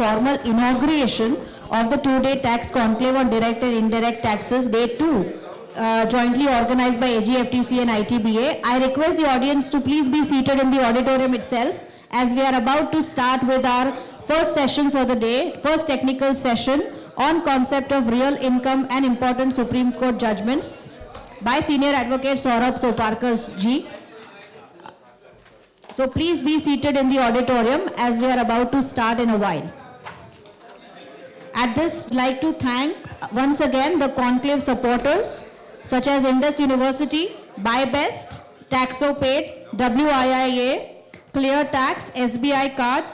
formal inauguration of the two-day tax conclave on direct and indirect taxes, day 2, jointly organized by AGFTC and ITBA. I request the audience to please be seated in the auditorium itself as we are about to start with our first session for the day, first technical session on concept of real income and important Supreme Court judgments by Senior Advocate Saurabh Soparkar ji. So please be seated in the auditorium as we are about to start in a while. At this, I'd like to thank once again the conclave supporters such as Indus University, BuyBest, TaxoPaid, WIIA, Clear Tax, SBI Card,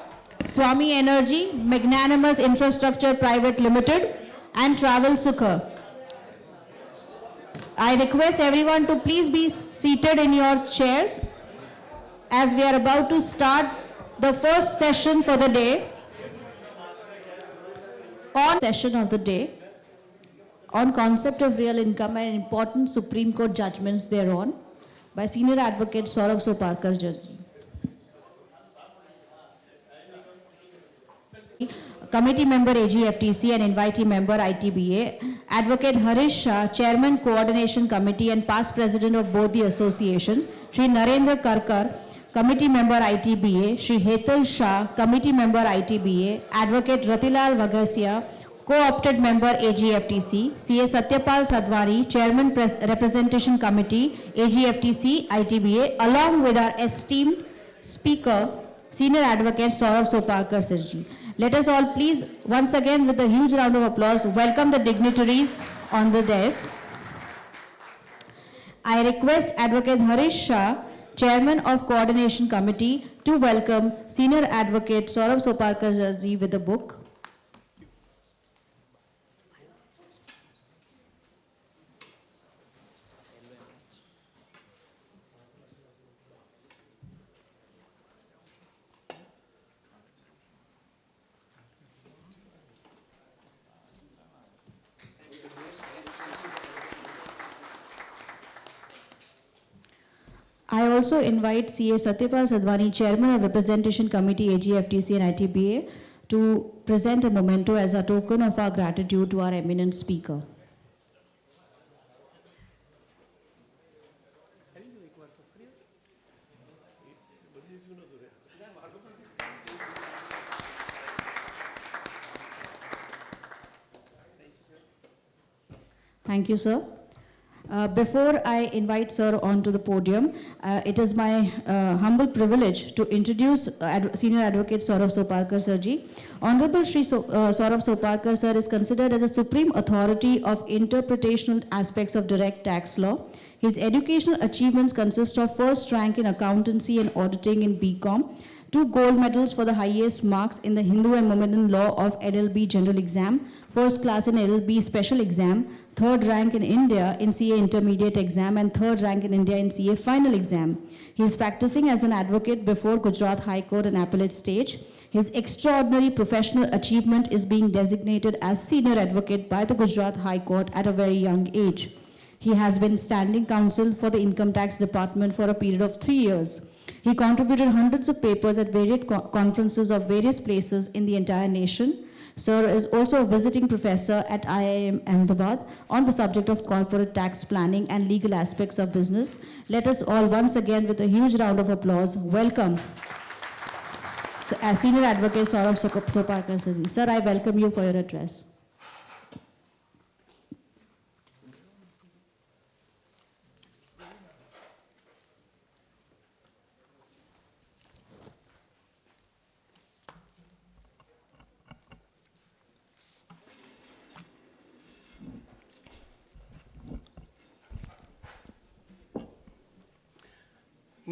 Swami Energy, Magnanimous Infrastructure Private Limited, and Travel Sukha. I request everyone to please be seated in your chairs as we are about to start the first session for the day. On session of the day on concept of real income and important Supreme Court judgments thereon by Senior Advocate Saurabh Soparkar ji. Committee member AGFTC and invitee member ITBA, Advocate Harish Shah, Chairman Coordination Committee and past President of both the associations, Shri Narendra Karkar, Committee member ITBA, Shri Hetal Shah, Committee member ITBA, Advocate Ratilal Vagasia, co-opted member AGFTC, CA Satyapal Sadhwani, Chairman Representation Committee, AGFTC, ITBA, along with our esteemed speaker, Senior Advocate Saurabh Soparkar Sirji. Let us all please, once again with a huge round of applause, welcome the dignitaries on the dais. I request Advocate Harish Shah, Chairman of Coordination Committee, to welcome Senior Advocate Saurabh Soparkar ji with the book. I also invite CA Satyapal Sadhwani, Chairman of Representation Committee, AGFTC and ITBA, to present a memento as a token of our gratitude to our eminent speaker. Thank you, sir. Before I invite sir onto the podium, it is my humble privilege to introduce Senior Advocate Saurabh Soparkar Sirji. Honorable Shri Saurabh Soparkar sir is considered as a supreme authority of interpretational aspects of direct tax law. His educational achievements consist of first rank in accountancy and auditing in BCom, 2 gold medals for the highest marks in the Hindu and Mohammedan law of LLB general exam, first class in LLB special exam, 3rd rank in India in CA intermediate exam, and 3rd rank in India in CA final exam. He is practicing as an advocate before Gujarat High Court and appellate stage. His extraordinary professional achievement is being designated as senior advocate by the Gujarat High Court at a very young age. He has been standing counsel for the Income Tax Department for a period of 3 years. He contributed hundreds of papers at various conferences of various places in the entire nation. Sir is also a visiting professor at IIM Ahmedabad on the subject of corporate tax planning and legal aspects of business. Let us all once again with a huge round of applause welcome Senior Advocate Saurabh Soparkar Sirji. Sir, I welcome you for your address.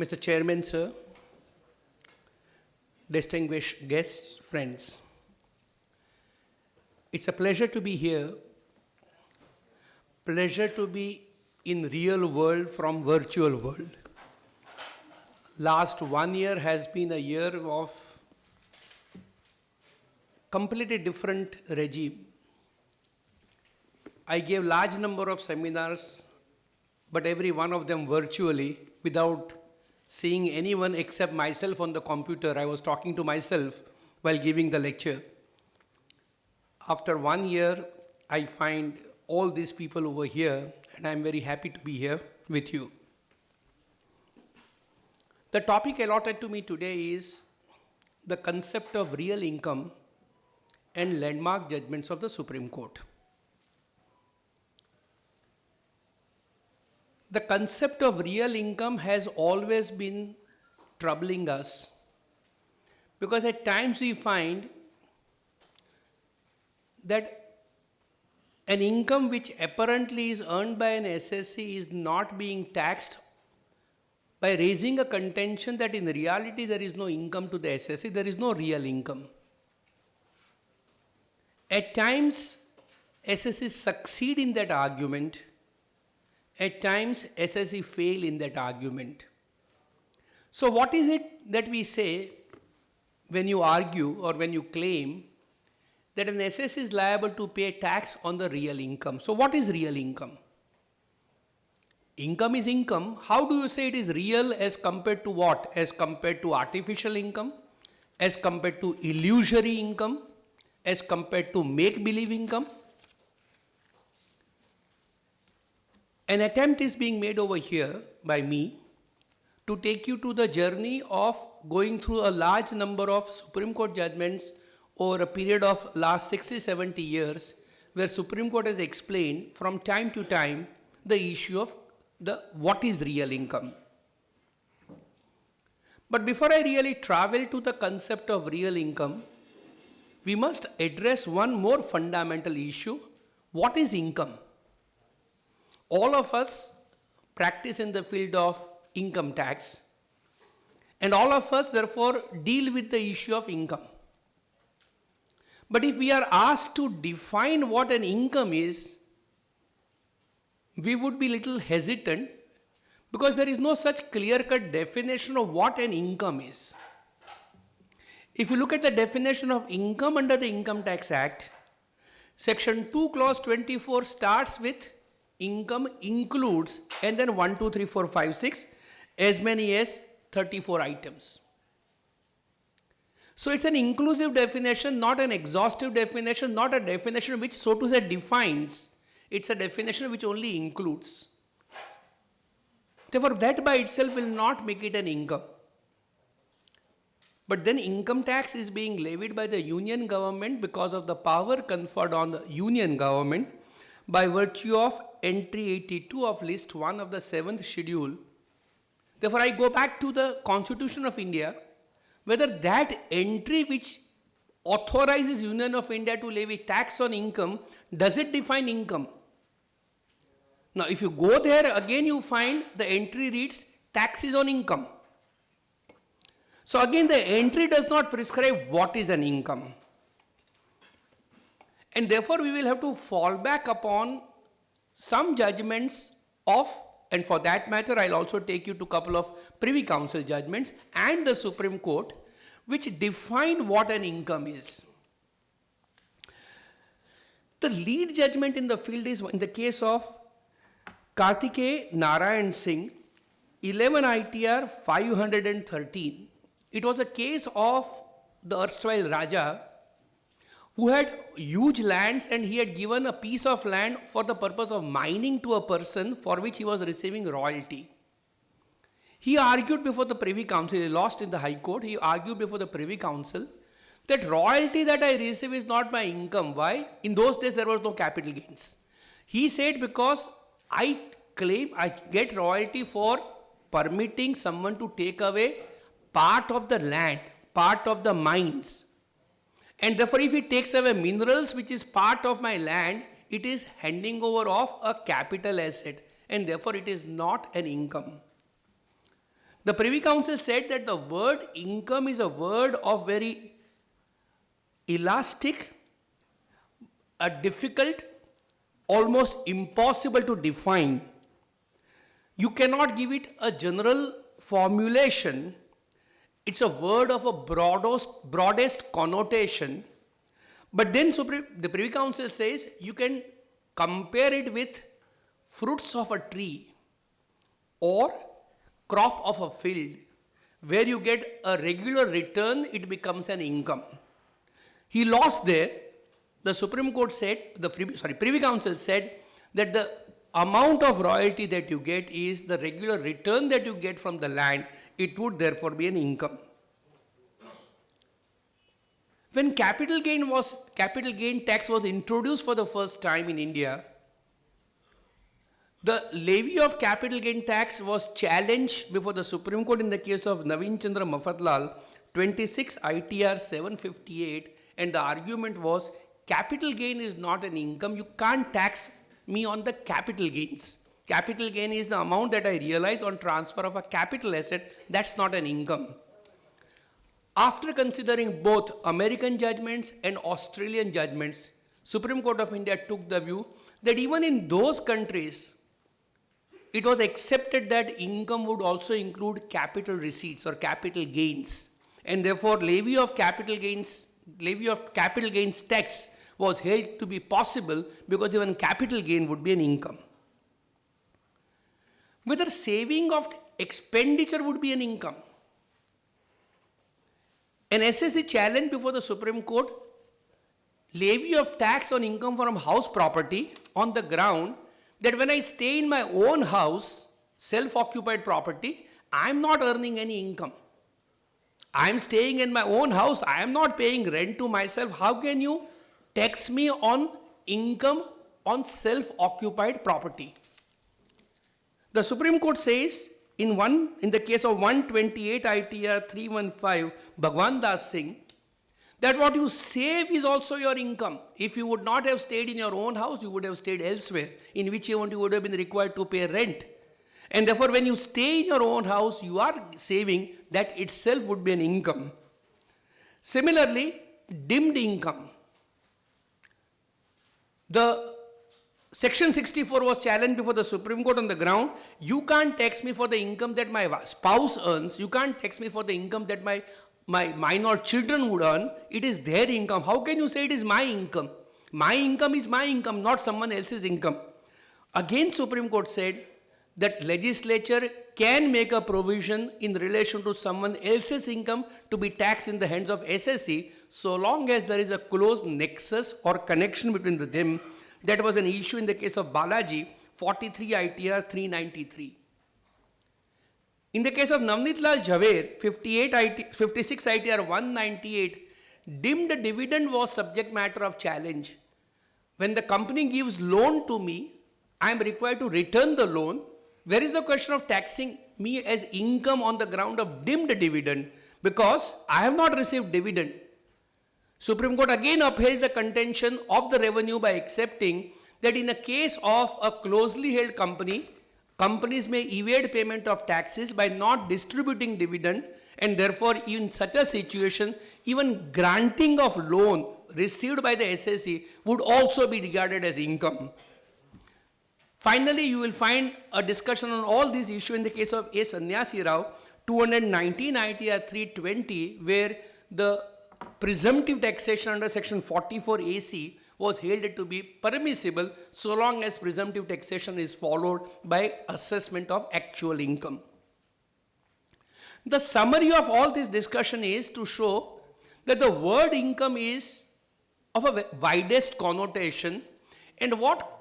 Mr. Chairman, sir, distinguished guests, friends, it's a pleasure to be here, pleasure to be in real world from virtual world. Last 1 year has been a year of completely different regime. I gave large number of seminars, but every one of them virtually without seeing anyone except myself on the computer. I was talking to myself while giving the lecture. After 1 year, I find all these people over here, and I'm very happy to be here with you. The topic allotted to me today is the concept of real income and landmark judgments of the Supreme Court. The concept of real income has always been troubling us, because at times we find that an income which apparently is earned by an SSC is not being taxed, by raising a contention that in reality there is no income to the SSC, there is no real income. At times SSC succeed in that argument, at times SSC fail in that argument. So what is it that we say when you argue or when you claim that an SSC is liable to pay tax on the real income? So what is real income? Income is income. How do you say it is real as compared to what? As compared to artificial income, as compared to illusory income, as compared to make-believe income? An attempt is being made over here by me to take you to the journey of going through a large number of Supreme Court judgments over a period of last 60-70 years, where Supreme Court has explained from time to time the issue of what is real income. But before I really travel to the concept of real income, we must address one more fundamental issue. What is income? All of us practice in the field of income tax, and all of us therefore deal with the issue of income. But if we are asked to define what an income is, we would be little hesitant, because there is no such clear-cut definition of what an income is. If you look at the definition of income under the Income Tax Act, Section 2, Clause 24 starts with income includes, and then 1, 2, 3, 4, 5, 6, as many as 34 items. So it's an inclusive definition, not an exhaustive definition, not a definition which, so to say, defines. It's a definition which only includes. Therefore, that by itself will not make it an income. But then income tax is being levied by the union government because of the power conferred on the union government by virtue of entry 82 of list 1 of the 7th schedule. Therefore, I go back to the Constitution of India, whether that entry which authorizes Union of India to levy tax on income, does it define income? Now, if you go there, again you find the entry reads taxes on income. So again, the entry does not prescribe what is an income. And therefore, we will have to fall back upon some judgments of, and for that matter, I'll also take you to a couple of Privy Council judgments and the Supreme Court, which define what an income is. The lead judgment in the field is in the case of Kartikeya Narayan Singh, 11 ITR 513. It was a case of the erstwhile Raja who had huge lands, and he had given a piece of land for the purpose of mining to a person for which he was receiving royalty. He argued before the Privy Council, he lost in the High Court, he argued before the Privy Council that royalty that I receive is not my income. Why? In those days there was no capital gains. He said, because I claim I get royalty for permitting someone to take away part of the land, part of the mines. And therefore, if he takes away minerals which is part of my land, it is handing over of a capital asset, and therefore it is not an income. The Privy Council said that the word income is a word of very elastic, a difficult, almost impossible to define. You cannot give it a general formulation. It's a word of a broadest connotation. But then the Privy Council says you can compare it with fruits of a tree or crop of a field. Where you get a regular return, it becomes an income. He lost there, the Supreme Court said, Privy Council said that the amount of royalty that you get is the regular return that you get from the land. It would therefore be an income. When capital gain tax was introduced for the first time in India, the levy of capital gain tax was challenged before the Supreme Court in the case of Naveen Chandra Mafatlal, 26 ITR 758, and the argument was capital gain is not an income. You can't tax me on the capital gains. Capital gain is the amount that I realize on transfer of a capital asset. That's not an income. After considering both American judgments and Australian judgments, Supreme Court of India took the view that even in those countries, it was accepted that income would also include capital receipts or capital gains, and therefore levy of capital gains tax was held to be possible because even capital gain would be an income. Whether saving of expenditure would be an income. An SSC challenge before the Supreme Court levy of tax on income from house property on the ground that when I stay in my own house, self-occupied property, I am not earning any income. I am staying in my own house, I am not paying rent to myself. How can you tax me on income on self-occupied property? The Supreme Court says in the case of 128 ITR 315 Bhagwan Das Singh, that what you save is also your income. If you would not have stayed in your own house, you would have stayed elsewhere, in which event you would have been required to pay rent. And therefore, when you stay in your own house, you are saving, that itself would be an income. Similarly, dimmed income. The Section 64 was challenged before the Supreme Court on the ground, you can't tax me for the income that my spouse earns, you can't tax me for the income that my minor children would earn, it is their income. How can you say it is my income? My income is my income, not someone else's income. Again, Supreme Court said that legislature can make a provision in relation to someone else's income to be taxed in the hands of SSC, so long as there is a close nexus or connection between them. That was an issue in the case of Balaji, 43 ITR 393. In the case of Navneet Lal Jhaver, 56 ITR 198, dimmed dividend was subject matter of challenge. When the company gives loan to me, I am required to return the loan. Where is the question of taxing me as income on the ground of dimmed dividend? Because I have not received dividend. Supreme Court again upheld the contention of the revenue by accepting that in a case of a closely held company, companies may evade payment of taxes by not distributing dividend, and therefore in such a situation, even granting of loan received by the SSC would also be regarded as income. Finally, you will find a discussion on all these issues in the case of A. Sannyasi Rao, 219 ITR 320, where the presumptive taxation under section 44 AC was held to be permissible so long as presumptive taxation is followed by assessment of actual income. The summary of all this discussion is to show that the word income is of a widest connotation, and what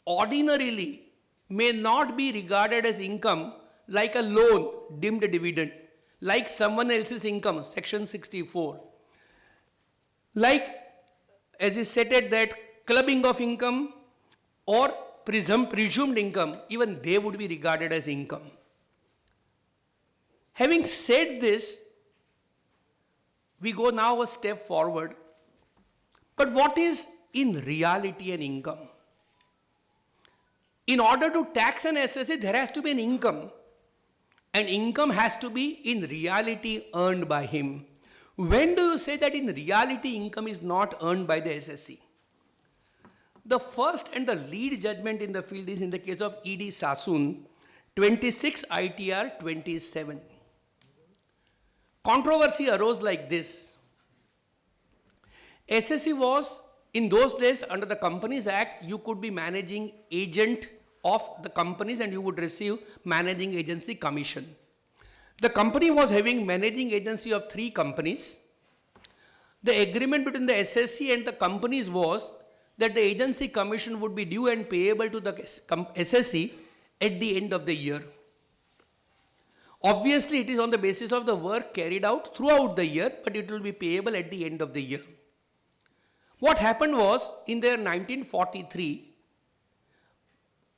ordinarily may not be regarded as income, like a loan, dimmed dividend, like someone else's income, section 64, like as is stated that clubbing of income or presumed income, even they would be regarded as income. Having said this, we go now a step forward. But what is in reality an income? In order to tax an SSC, there has to be an income. And income has to be in reality earned by him. When do you say that in reality income is not earned by the SSC? The first and the lead judgment in the field is in the case of E.D. Sassoon, 26 ITR 27. Controversy arose like this. SSC was, in those days under the Companies Act, you could be managing agent of the companies and you would receive managing agency commission. The company was having managing agency of 3 companies. The agreement between the SSC and the companies was that the agency commission would be due and payable to the SSC at the end of the year. Obviously, it is on the basis of the work carried out throughout the year, but it will be payable at the end of the year. What happened was, in the year 1943,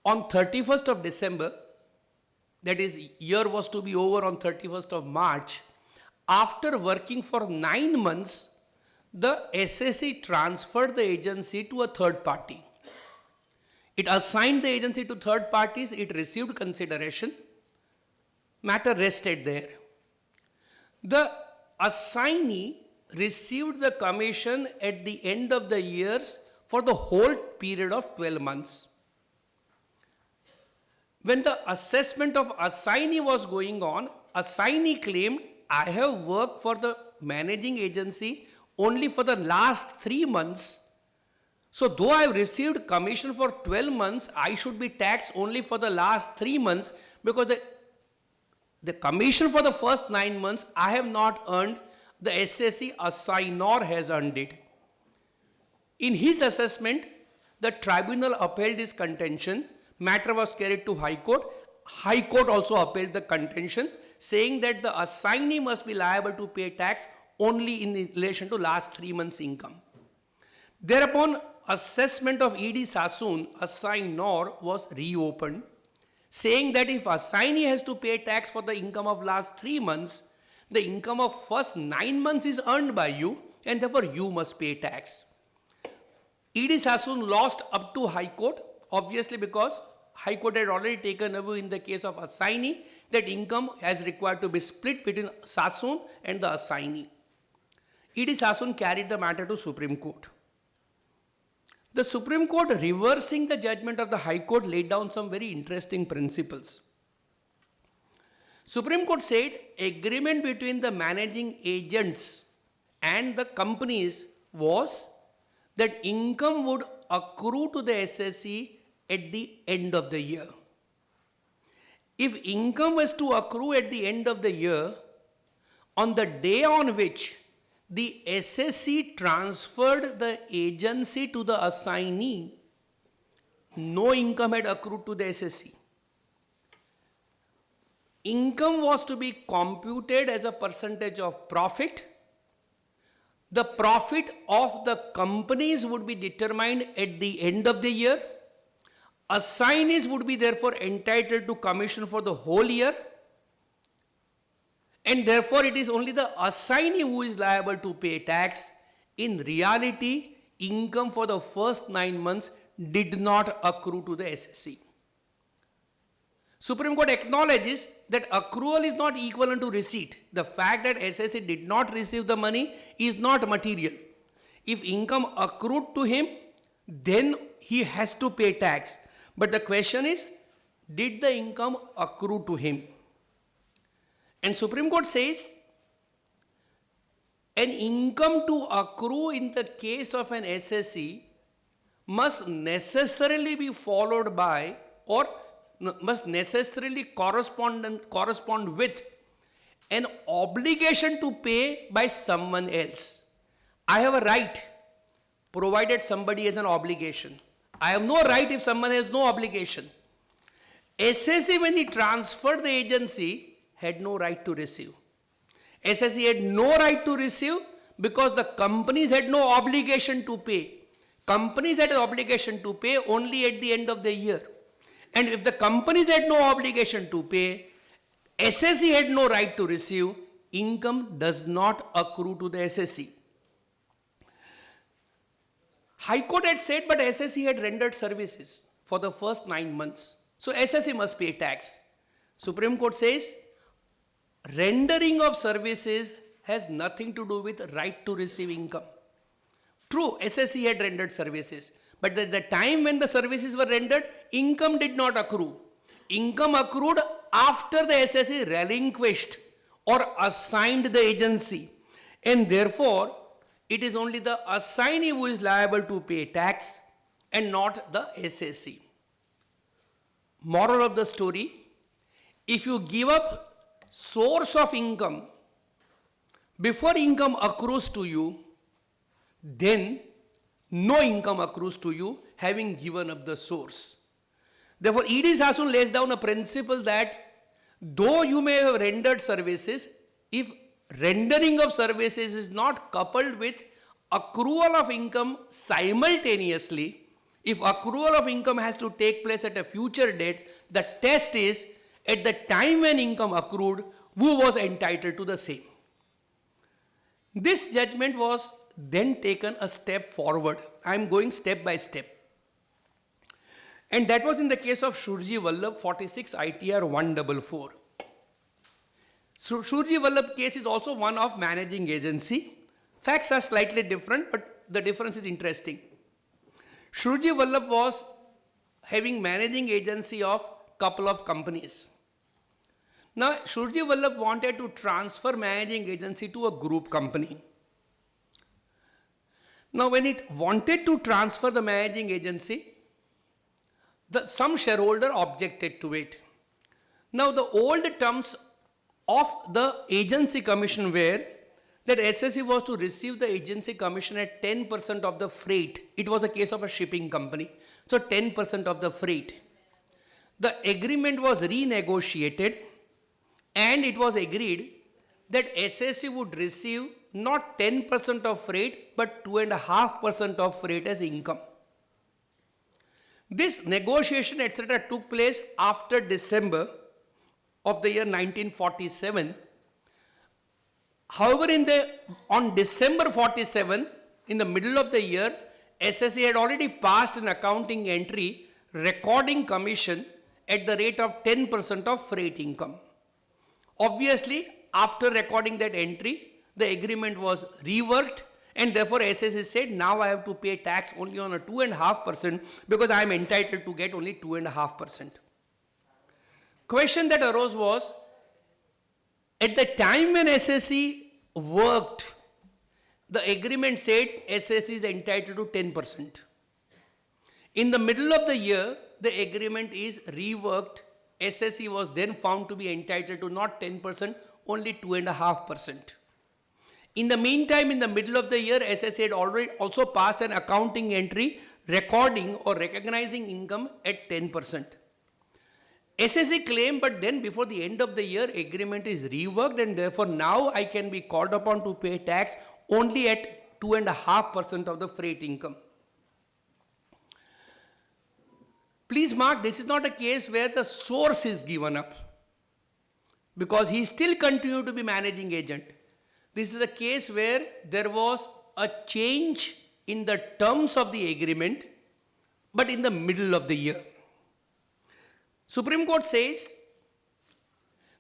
on 31st of December, that is, year was to be over on 31st of March, after working for 9 months, the SSC transferred the agency to a third party. It assigned the agency to third parties, it received consideration, matter rested there. The assignee received the commission at the end of the years for the whole period of 12 months. When the assessment of assignee was going on, assignee claimed, I have worked for the managing agency only for the last 3 months. So though I have received commission for 12 months, I should be taxed only for the last 3 months, because the commission for the first 9 months I have not earned, the SSC assignor has earned it. In his assessment, the tribunal upheld his contention. Matter was carried to High Court. High Court also upheld the contention, saying that the assignee must be liable to pay tax only in relation to last 3 months' income. Thereupon, assessment of E.D. Sassoon, assignor, was reopened, saying that if assignee has to pay tax for the income of last 3 months, the income of first 9 months is earned by you, and therefore you must pay tax. E.D. Sassoon lost up to High Court, obviously because High Court had already taken away in the case of assignee that income has required to be split between Sassoon and the assignee. E.D. Sassoon carried the matter to Supreme Court. The Supreme Court, reversing the judgment of the High Court, laid down some very interesting principles. Supreme Court said agreement between the managing agents and the companies was that income would accrue to the SSC at the end of the year. If income was to accrue at the end of the year, on the day on which the SSC transferred the agency to the assignee, no income had accrued to the SSC. Income was to be computed as a percentage of profit. The profit of the companies would be determined at the end of the year. Assignees would be therefore entitled to commission for the whole year. And therefore it is only the assignee who is liable to pay tax. In reality, income for the first 9 months did not accrue to the SSC. Supreme Court acknowledges that accrual is not equivalent to receipt. The fact that SSC did not receive the money is not material. If income accrued to him, then he has to pay tax. But the question is, did the income accrue to him? And Supreme Court says, an income to accrue in the case of an SSC must necessarily be followed by, or must necessarily correspond with an obligation to pay by someone else. I have a right, provided somebody has an obligation. I have no right if someone has no obligation. SSC, when he transferred the agency, had no right to receive. SSC had no right to receive because the companies had no obligation to pay. Companies had an obligation to pay only at the end of the year. And if the companies had no obligation to pay, SSC had no right to receive, income does not accrue to the SSC. High Court had said, but SSC had rendered services for the first 9 months. So SSC must pay tax. Supreme Court says, rendering of services has nothing to do with right to receive income. True, SSC had rendered services, but at the time when the services were rendered, income did not accrue. Income accrued after the SSC relinquished or assigned the agency, and therefore it is only the assignee who is liable to pay tax and not the SSC. Moral of the story, if you give up source of income before income accrues to you, then no income accrues to you having given up the source. Therefore, E.D. Sasun lays down a principle that though you may have rendered services, if rendering of services is not coupled with accrual of income simultaneously, if accrual of income has to take place at a future date, the test is at the time when income accrued, who was entitled to the same. This judgment was then taken a step forward. I am going step by step. And that was in the case of Surji Vallabh 46 ITR 144. So Surji Vallabh case is also one of managing agency. Facts are slightly different, but the difference is interesting. Surji Vallabh was having managing agency of couple of companies. Now Surji Vallabh wanted to transfer managing agency to a group company. Now when it wanted to transfer the managing agency, some shareholder objected to it. Now the old terms of the agency commission were that SSC was to receive the agency commission at 10% of the freight. It was a case of a shipping company. So 10% of the freight. The agreement was renegotiated and it was agreed that SSC would receive not 10% of freight but 2.5% of freight as income. This negotiation etc. took place after December of the year 1947. However, on December 47, in the middle of the year, SSC had already passed an accounting entry recording commission at the rate of 10% of freight income. Obviously, after recording that entry, the agreement was reworked and therefore SSC said, now I have to pay tax only on a 2.5% because I am entitled to get only 2.5%. Question that arose was, at the time when SSC worked, the agreement said SSC is entitled to 10%. In the middle of the year, the agreement is reworked. SSC was then found to be entitled to not 10%, only 2.5%. In the meantime, in the middle of the year, SSC had already also passed an accounting entry recording or recognizing income at 10%. SSC claimed, but then before the end of the year, agreement is reworked and therefore now I can be called upon to pay tax only at 2.5% of the freight income. Please mark, this is not a case where the source is given up because he still continued to be managing agent. This is a case where there was a change in the terms of the agreement, but in the middle of the year. Supreme Court says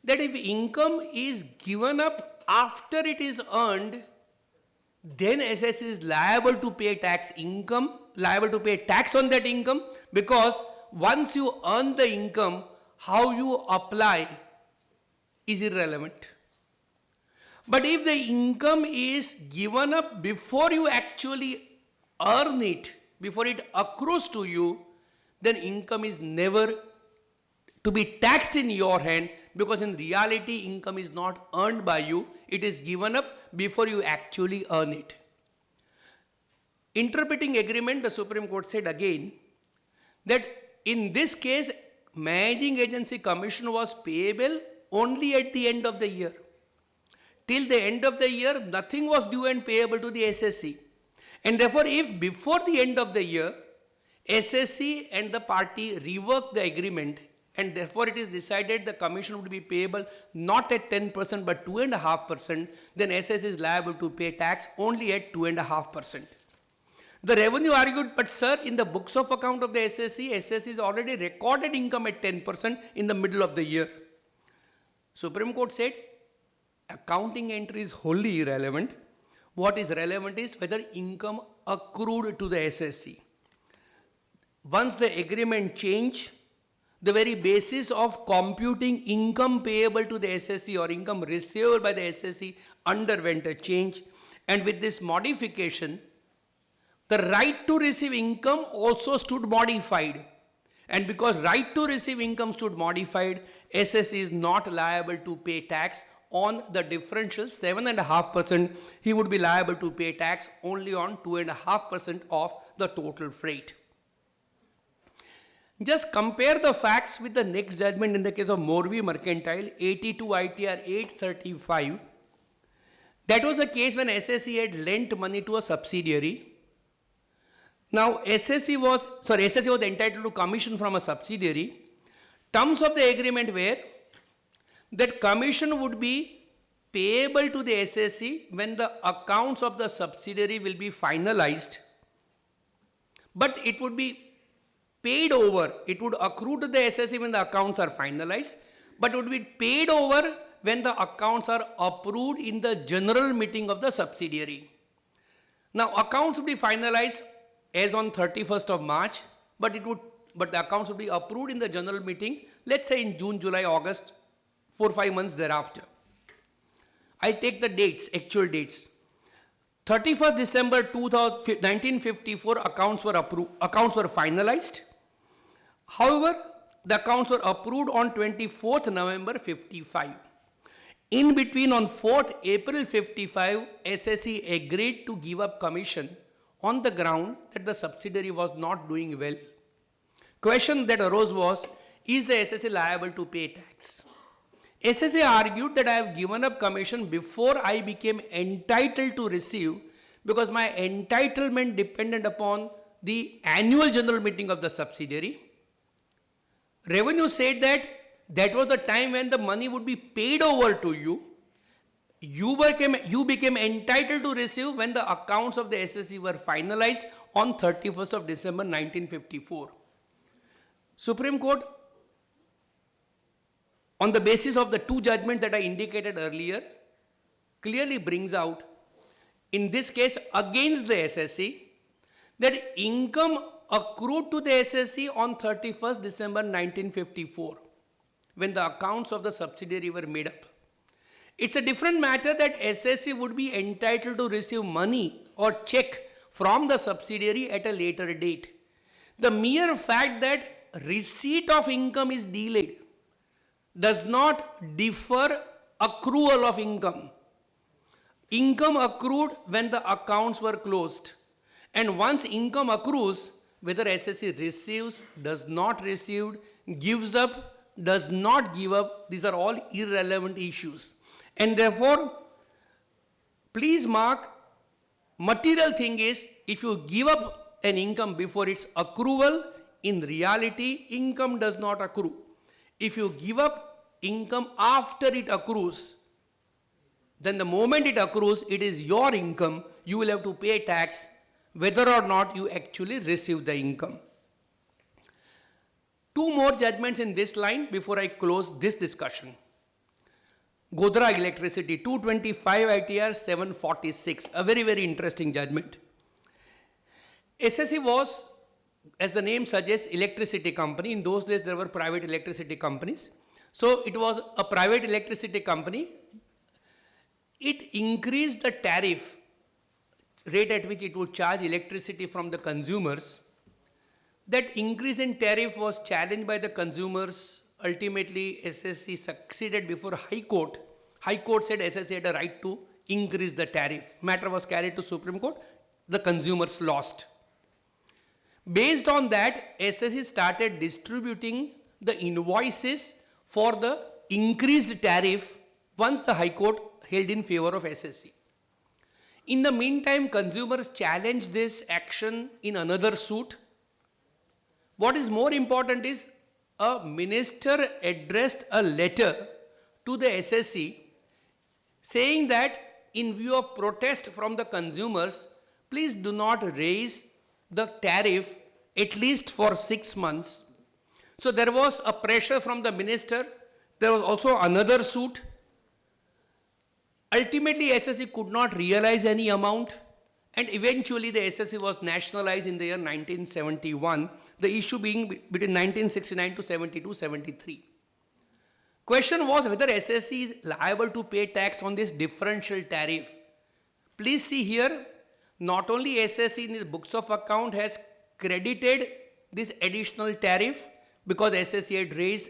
that if income is given up after it is earned, then SSC is liable to pay tax on that income, because once you earn the income, how you apply is irrelevant. But if the income is given up before you actually earn it, before it accrues to you, then income is never to be taxed in your hand, because in reality income is not earned by you, it is given up before you actually earn it. Interpreting agreement, the Supreme Court said again that in this case managing agency commission was payable only at the end of the year. Till the end of the year, nothing was due and payable to the SSC. And therefore, if before the end of the year, SSC and the party rework the agreement, and therefore it is decided the commission would be payable not at 10% but 2.5%, then SSC is liable to pay tax only at 2.5%. The revenue argued, but sir, in the books of account of the SSC is already recorded income at 10% in the middle of the year. Supreme Court said, accounting entry is wholly irrelevant. What is relevant is whether income accrued to the SSC. Once the agreement changed, the very basis of computing income payable to the SSC or income receivable by the SSC underwent a change, and with this modification, the right to receive income also stood modified. And because right to receive income stood modified, SSC is not liable to pay tax on the differential 7.5%, he would be liable to pay tax only on 2.5% of the total freight. Just compare the facts with the next judgment in the case of Morvi Mercantile, 82 ITR 835. That was a case when SSE had lent money to a subsidiary. Now SSE was entitled to commission from a subsidiary. Terms of the agreement were that commission would be payable to the SSE when the accounts of the subsidiary will be finalized, but it would be paid over. It would accrue to the SSE when the accounts are finalized, but it would be paid over when the accounts are approved in the general meeting of the subsidiary. Now accounts would be finalized as on 31st of March, but the accounts would be approved in the general meeting, let's say in June, July, August, 4-5 months thereafter. I take the dates, actual dates. 31st December 1954, accounts were finalized. However, the accounts were approved on 24th November 55. In between, on 4th April 55, SSE agreed to give up commission on the ground that the subsidiary was not doing well. Question that arose was, is the SSE liable to pay tax? SSA argued that I have given up commission before I became entitled to receive, because my entitlement depended upon the annual general meeting of the subsidiary. Revenue said that that was the time when the money would be paid over to you. You became entitled to receive when the accounts of the SSE were finalized on 31st of December 1954. Supreme Court, on the basis of the two judgments that I indicated earlier, clearly brings out, in this case against the SSE, that income accrued to the SSE on 31st December 1954, when the accounts of the subsidiary were made up. It's a different matter that SSE would be entitled to receive money or check from the subsidiary at a later date. The mere fact that receipt of income is delayed does not defer accrual of income. Income accrued when the accounts were closed. And once income accrues, whether SSE receives, does not receive, gives up, does not give up, these are all irrelevant issues. And therefore, please mark, material thing is, if you give up an income before its accrual, in reality, income does not accrue. If you give up income after it accrues, then the moment it accrues, it is your income. You will have to pay tax whether or not you actually receive the income. Two more judgments in this line before I close this discussion. Godhra Electricity, 225 ITR 746, a very, very interesting judgment. SSE was, as the name suggests, electricity company. In those days, there were private electricity companies. So it was a private electricity company. It increased the tariff rate at which it would charge electricity from the consumers. That increase in tariff was challenged by the consumers. Ultimately, SSE succeeded before High Court. High Court said SSE had a right to increase the tariff. Matter was carried to Supreme Court. The consumers lost. Based on that, SSE started distributing the invoices for the increased tariff once the High Court held in favor of SSE. In the meantime, consumers challenged this action in another suit. What is more important is, a minister addressed a letter to the SSE saying that in view of protest from the consumers, please do not raise the tariff at least for 6 months. So there was a pressure from the minister. There was also another suit. Ultimately, SSE could not realize any amount, and eventually the SSE was nationalized in the year 1971, the issue being between 1969 to 72-73. Question was whether SSE is liable to pay tax on this differential tariff. Please see here, not only SSE in its books of account has credited this additional tariff because SSE had raised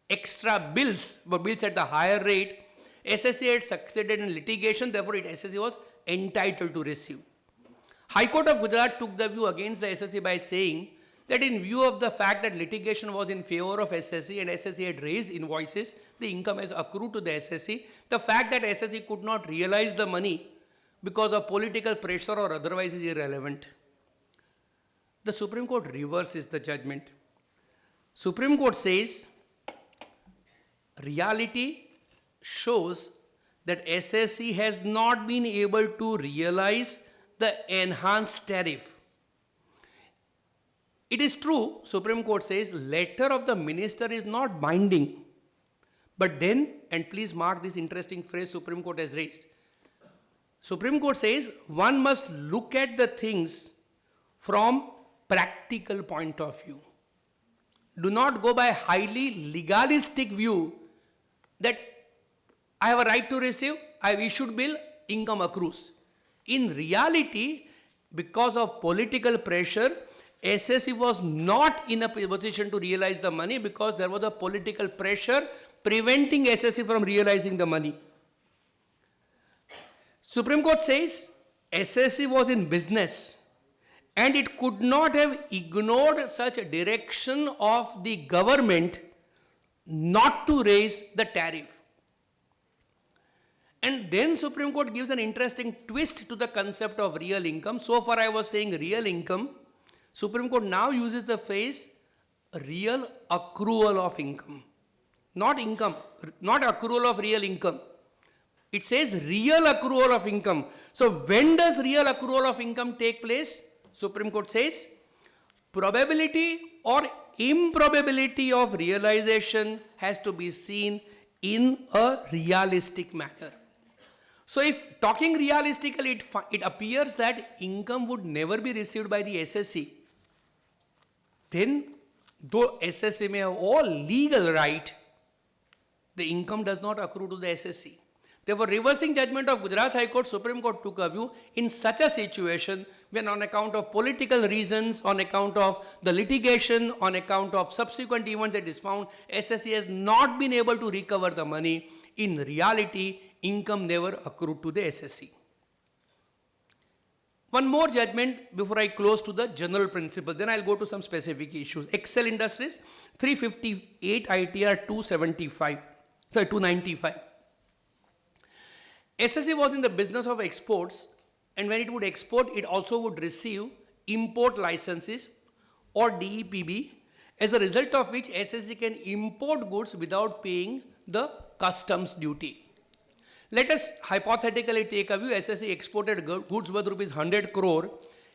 extra bills, but bills at the higher rate. SSC had succeeded in litigation, therefore SSC was entitled to receive. High Court of Gujarat took the view against the SSC by saying that in view of the fact that litigation was in favor of SSC and SSC had raised invoices, the income has accrued to the SSC. The fact that SSC could not realize the money because of political pressure or otherwise is irrelevant. The Supreme Court reverses the judgment. Supreme Court says reality shows that SSC has not been able to realize the enhanced tariff. It is true, Supreme Court says, letter of the minister is not binding. But then, and please mark this interesting phrase Supreme Court has raised. Supreme Court says one must look at the things from practical point of view. Do not go by highly legalistic view that I have a right to receive, I have issued bill, income accrues. In reality, because of political pressure, SSC was not in a position to realize the money because there was a political pressure preventing SSC from realizing the money. Supreme Court says SSC was in business and it could not have ignored such a direction of the government not to raise the tariff. And then Supreme Court gives an interesting twist to the concept of real income. So far I was saying real income. Supreme Court now uses the phrase real accrual of income. Not income, not accrual of real income. It says real accrual of income. So when does real accrual of income take place? Supreme Court says probability or improbability of realization has to be seen in a realistic manner. So if talking realistically, it appears that income would never be received by the SSC. Then, though SSC may have all legal right, the income does not accrue to the SSC. Therefore, reversing judgment of Gujarat High Court, Supreme Court took a view in such a situation when on account of political reasons, on account of the litigation, on account of subsequent events that is found, SSC has not been able to recover the money. In reality, income never accrued to the SSC. One more judgment before I close to the general principle. Then I'll go to some specific issues. Excel Industries, 358 ITR 295. SSC was in the business of exports, and when it would export, it also would receive import licenses or DEPB, as a result of which SSC can import goods without paying the customs duty. Let us hypothetically take a view. SSC exported goods worth rupees 100 crore.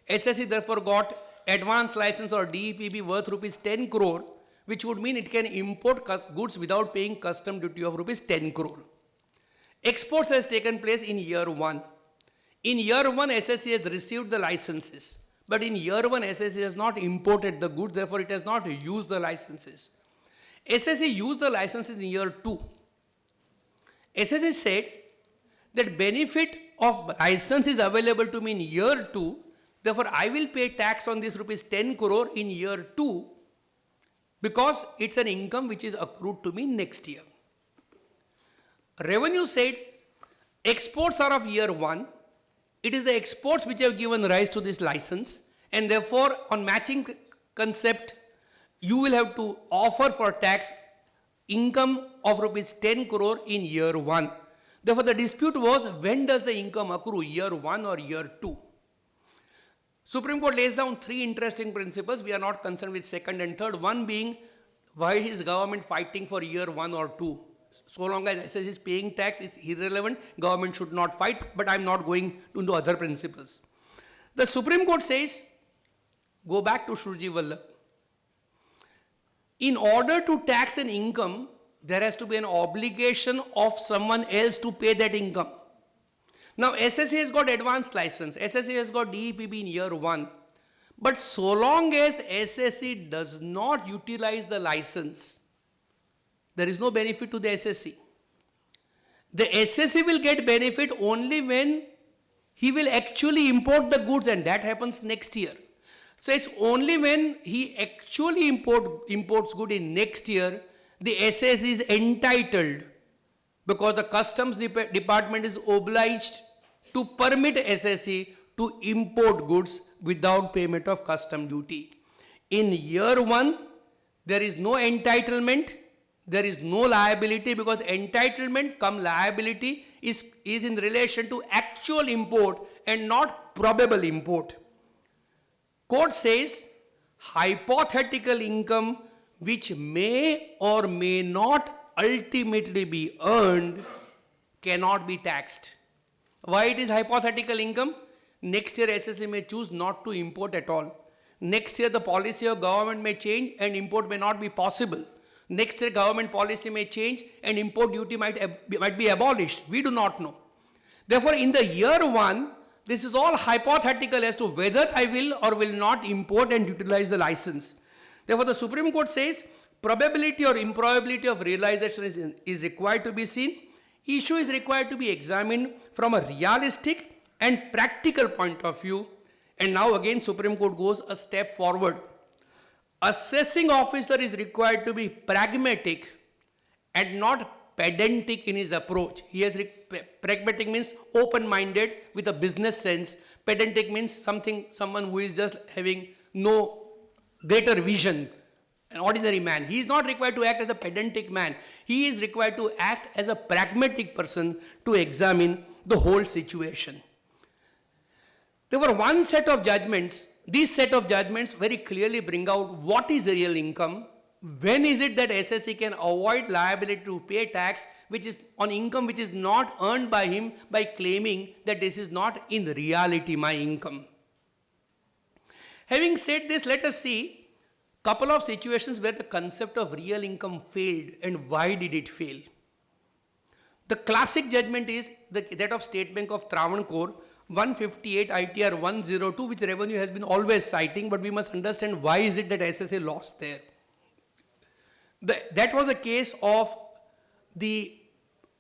SSC therefore got advance license or DEPB worth rupees 10 crore, which would mean it can import goods without paying custom duty of rupees 10 crore. Exports has taken place in year 1. In year 1, SSC has received the licenses. But in year 1, SSC has not imported the goods, therefore it has not used the licenses. SSC used the licenses in year 2. SSC said that benefit of license is available to me in year 2, therefore I will pay tax on this rupees 10 crore in year 2 because it's an income which is accrued to me next year. Revenue said exports are of year 1. It is the exports which have given rise to this license, and therefore on matching concept you will have to offer for tax income of rupees 10 crore in year 1. Therefore the dispute was when does the income accrue, year 1 or year 2. Supreme Court lays down 3 interesting principles. We are not concerned with second and third. One being, why is government fighting for year 1 or 2? So long as SSC is paying tax, it's irrelevant. Government should not fight, but I'm not going into other principles. The Supreme Court says, go back to Shruji Vallabh. In order to tax an income, there has to be an obligation of someone else to pay that income. Now SSC has got advanced license, SSC has got DEPB in year 1. But so long as SSC does not utilize the license, there is no benefit to the SSC. The SSC will get benefit only when he will actually import the goods, and that happens next year. So it's only when he actually imports good in next year, the SSC is entitled, because the customs department is obliged to permit SSE to import goods without payment of custom duty. In year 1, there is no entitlement, there is no liability, because entitlement cum liability is in relation to actual import and not probable import. Court says hypothetical income which may or may not ultimately be earned cannot be taxed. Why it is hypothetical income? Next year SSE may choose not to import at all. Next year the policy of government may change and import may not be possible. Next year government policy may change and import duty might be abolished. We do not know. Therefore, in the year 1, this is all hypothetical as to whether I will or will not import and utilize the license. Therefore, the Supreme Court says probability or improbability of realization is required to be seen. Issue is required to be examined from a realistic and practical point of view. And now again Supreme Court goes a step forward. Assessing officer is required to be pragmatic and not pedantic in his approach. Pragmatic means open-minded with a business sense. Pedantic means someone who is just having no greater vision, an ordinary man. He is not required to act as a pedantic man. He is required to act as a pragmatic person to examine the whole situation. There were one set of judgments. These set of judgments very clearly bring out what is real income, when is it that SSE can avoid liability to pay tax which is on income which is not earned by him by claiming that this is not in reality my income. Having said this, let us see a couple of situations where the concept of real income failed and why did it fail. The classic judgment is that of State Bank of Travancore 158 ITR 102, which revenue has been always citing, but we must understand why is it that SSA lost there. That was a case of the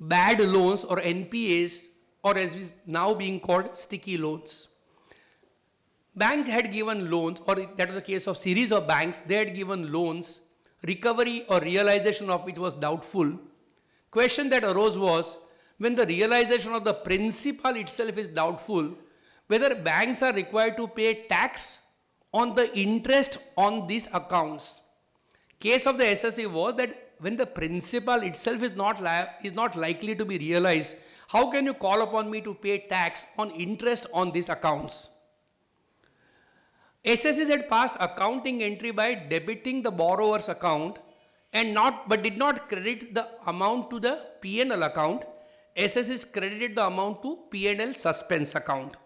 bad loans or NPAs, or as is now being called sticky loans. Bank had given loans, or that was a case of series of banks, they had given loans, recovery or realization of which was doubtful. Question that arose was, when the realization of the principal itself is doubtful, whether banks are required to pay tax on the interest on these accounts. Case of the SSE was that when the principal itself is not likely to be realized, how can you call upon me to pay tax on interest on these accounts? SSEs had passed accounting entry by debiting the borrower's account but did not credit the amount to the P&L account. SSEs credited the amount to P&L suspense account.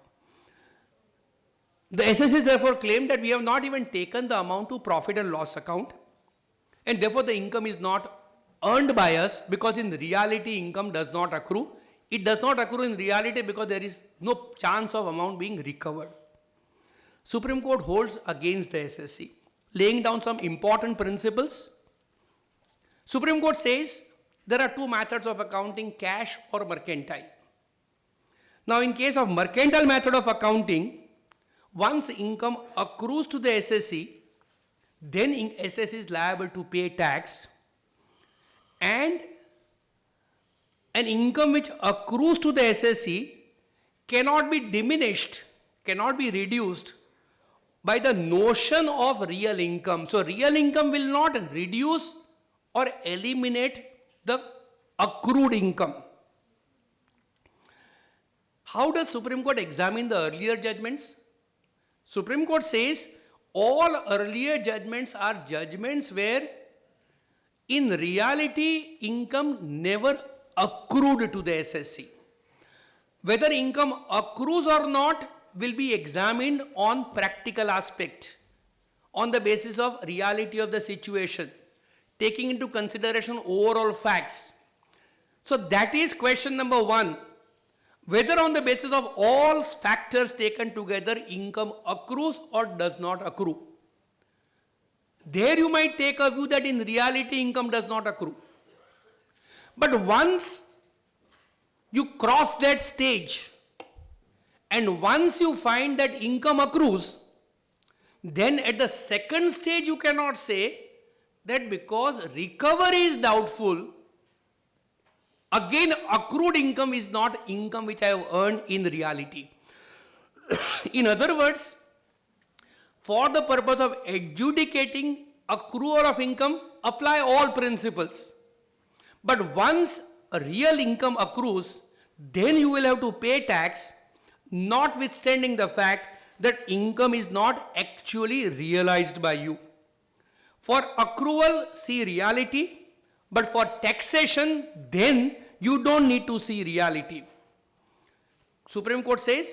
The SSEs therefore claimed that we have not even taken the amount to profit and loss account, and therefore the income is not earned by us, because in reality income does not accrue. It does not accrue in reality because there is no chance of amount being recovered. Supreme Court holds against the SSE, laying down some important principles. Supreme Court says there are two methods of accounting, cash or mercantile. Now in case of mercantile method of accounting, once income accrues to the SSE, then SSE is liable to pay tax, and an income which accrues to the SSE cannot be diminished, cannot be reduced by the notion of real income. So real income will not reduce or eliminate the accrued income. How does Supreme Court examine the earlier judgments? Supreme Court says all earlier judgments are judgments where in reality income never accrued to the SSE. Whether income accrues or not will be examined on practical aspect, on the basis of reality of the situation, taking into consideration overall facts. So that is question number 1. Whether on the basis of all factors taken together income accrues or does not accrue. There you might take a view that in reality income does not accrue. But once you cross that stage and once you find that income accrues, then at the second stage you cannot say that because recovery is doubtful, Again, accrued income is not income which I have earned in reality. In other words, for the purpose of adjudicating accrual of income, apply all principles. But once a real income accrues, then you will have to pay tax, notwithstanding the fact that income is not actually realized by you. For accrual, see reality, but for taxation, then you don't need to see reality. Supreme Court says,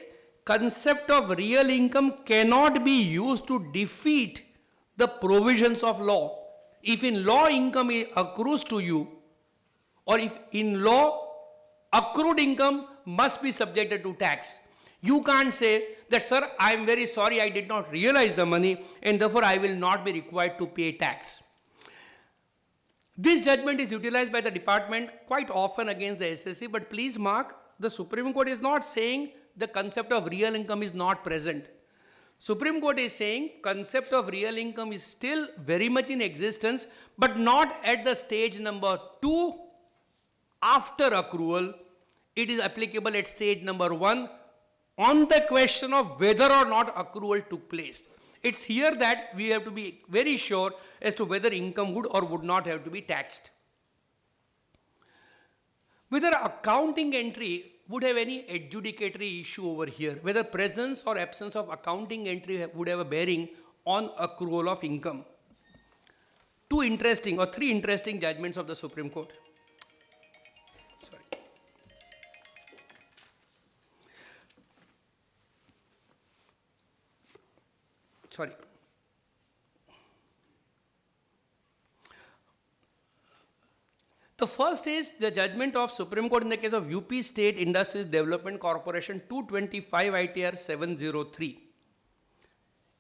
concept of real income cannot be used to defeat the provisions of law. If in law income accrues to you, or if in law accrued income must be subjected to tax, you can't say that, sir, I am very sorry, I did not realize the money and therefore I will not be required to pay tax. This judgment is utilized by the department quite often against the SSC, but please mark, the Supreme Court is not saying the concept of real income is not present. Supreme Court is saying concept of real income is still very much in existence, but not at the stage number 2 after accrual. It is applicable at stage number 1 on the question of whether or not accrual took place. It's here that we have to be very sure as to whether income would or would not have to be taxed. Whether accounting entry would have any adjudicatory issue over here, whether presence or absence of accounting entry would have a bearing on accrual of income. Three interesting judgments of the Supreme Court. Sorry. The first is the judgment of Supreme Court in the case of UP State Industries Development Corporation 225 ITR 703.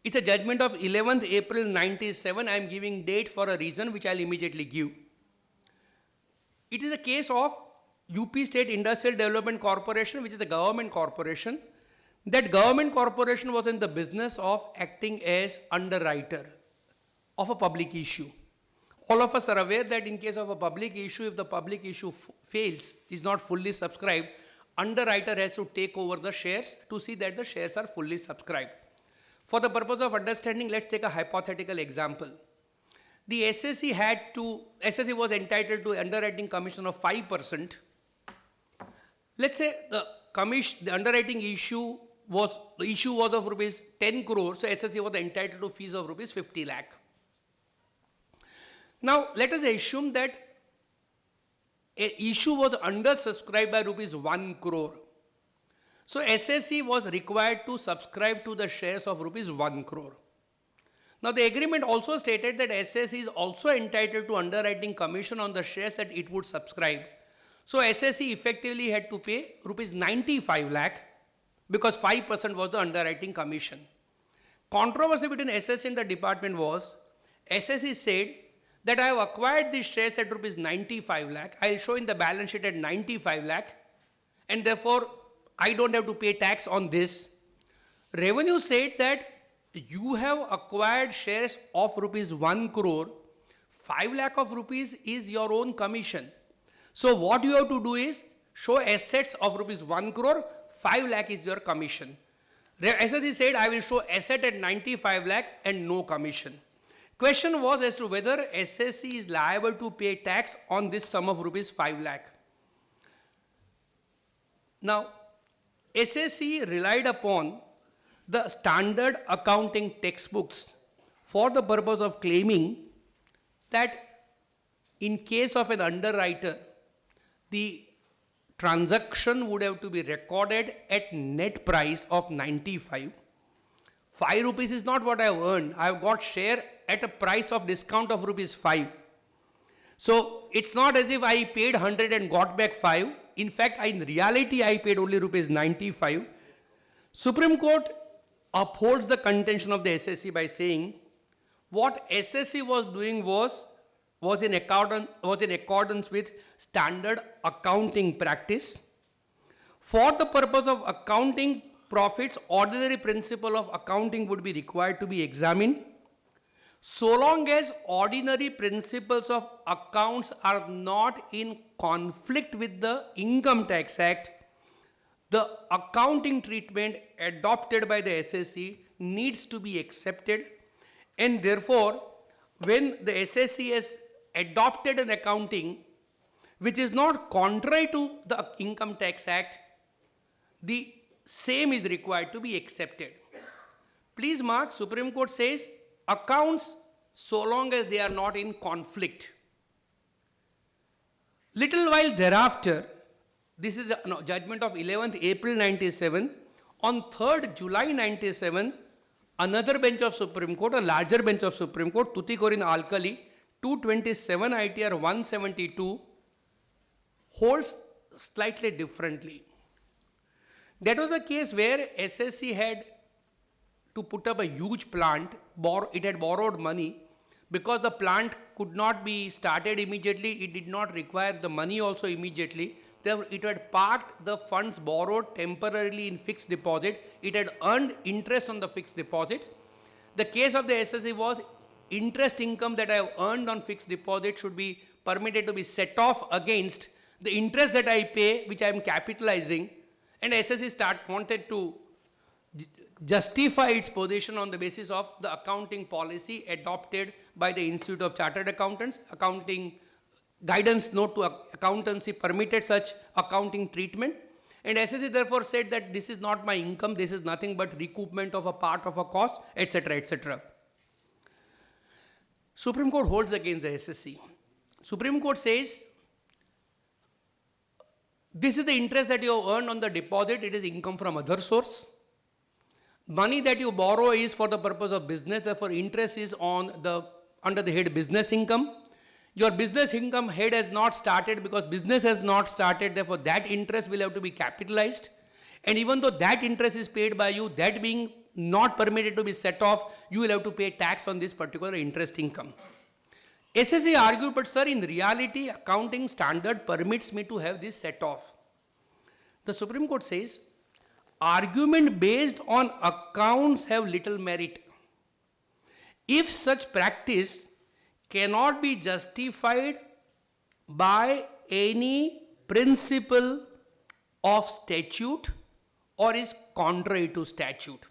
It's a judgment of 11th April 97. I am giving date for a reason which I'll immediately give. It is a case of UP State Industrial Development Corporation, which is a government corporation. That government corporation was in the business of acting as underwriter of a public issue. All of us are aware that in case of a public issue, if the public issue fails, is not fully subscribed, underwriter has to take over the shares to see that the shares are fully subscribed. For the purpose of understanding, let's take a hypothetical example. The SSC was entitled to underwriting commission of 5%. Let's say the underwriting issue was of rupees 10 crore, so SSC was entitled to fees of rupees 50 lakh. Now, let us assume that an issue was undersubscribed by rupees 1 crore. So, SSC was required to subscribe to the shares of rupees 1 crore. Now, the agreement also stated that SSC is also entitled to underwriting commission on the shares that it would subscribe. So, SSC effectively had to pay rupees 95 lakh because 5% was the underwriting commission. Controversy between SSC and the department was, SSC said that I have acquired these shares at rupees 95 lakh. I will show in the balance sheet at 95 lakh and therefore I don't have to pay tax on this. Revenue said that you have acquired shares of rupees 1 crore, 5 lakh of rupees is your own commission. So what you have to do is show assets of rupees 1 crore, 5 lakh is your commission. SSC said I will show asset at 95 lakh and no commission. Question was as to whether SSC is liable to pay tax on this sum of rupees 5 lakh. Now, SSC relied upon the standard accounting textbooks for the purpose of claiming that in case of an underwriter, the transaction would have to be recorded at net price of 95. 5 rupees is not what I have earned. I have got share at a price of discount of rupees 5. So it's not as if I paid 100 and got back 5. In fact, in reality, I paid only rupees 95. Supreme Court upholds the contention of the SSC by saying what SSC was doing was in accordance with standard accounting practice. For the purpose of accounting profits, ordinary principle of accounting would be required to be examined. So long as ordinary principles of accounts are not in conflict with the Income Tax Act, the accounting treatment adopted by the SSC needs to be accepted, and therefore, when the SSC has adopted an accounting which is not contrary to the Income Tax Act, the same is required to be accepted. Please mark, Supreme Court says accounts so long as they are not in conflict. Little while thereafter, this is a judgment of 11th April 97. On 3rd July 97, another bench of Supreme Court, a larger bench of Supreme Court, Tuticorin Alkali, 227 ITR 172, holds slightly differently. That was a case where SSC had to put up a huge plant, it had borrowed money. Because the plant could not be started immediately, it did not require the money also immediately. Therefore, it had parked the funds borrowed temporarily in fixed deposit. It had earned interest on the fixed deposit. The case of the SSC was interest income that I have earned on fixed deposit should be permitted to be set off against the interest that I pay, which I am capitalizing. And SSC wanted to justify its position on the basis of the accounting policy adopted by the Institute of Chartered Accountants. Accounting guidance note to accountancy permitted such accounting treatment. And SSC therefore said that this is not my income, this is nothing but recoupment of a part of a cost, etc., etc. Supreme Court holds against the SSC. Supreme Court says, this is the interest that you have earned on the deposit, it is income from other source. Money that you borrow is for the purpose of business, therefore interest is under the head business income. Your business income head has not started because business has not started, therefore that interest will have to be capitalized. And even though that interest is paid by you, that being not permitted to be set off, you will have to pay tax on this particular interest income. SSC argued, but sir, in reality, accounting standard permits me to have this set off. The Supreme Court says, argument based on accounts have little merit. If such practice cannot be justified by any principle of statute or is contrary to statute.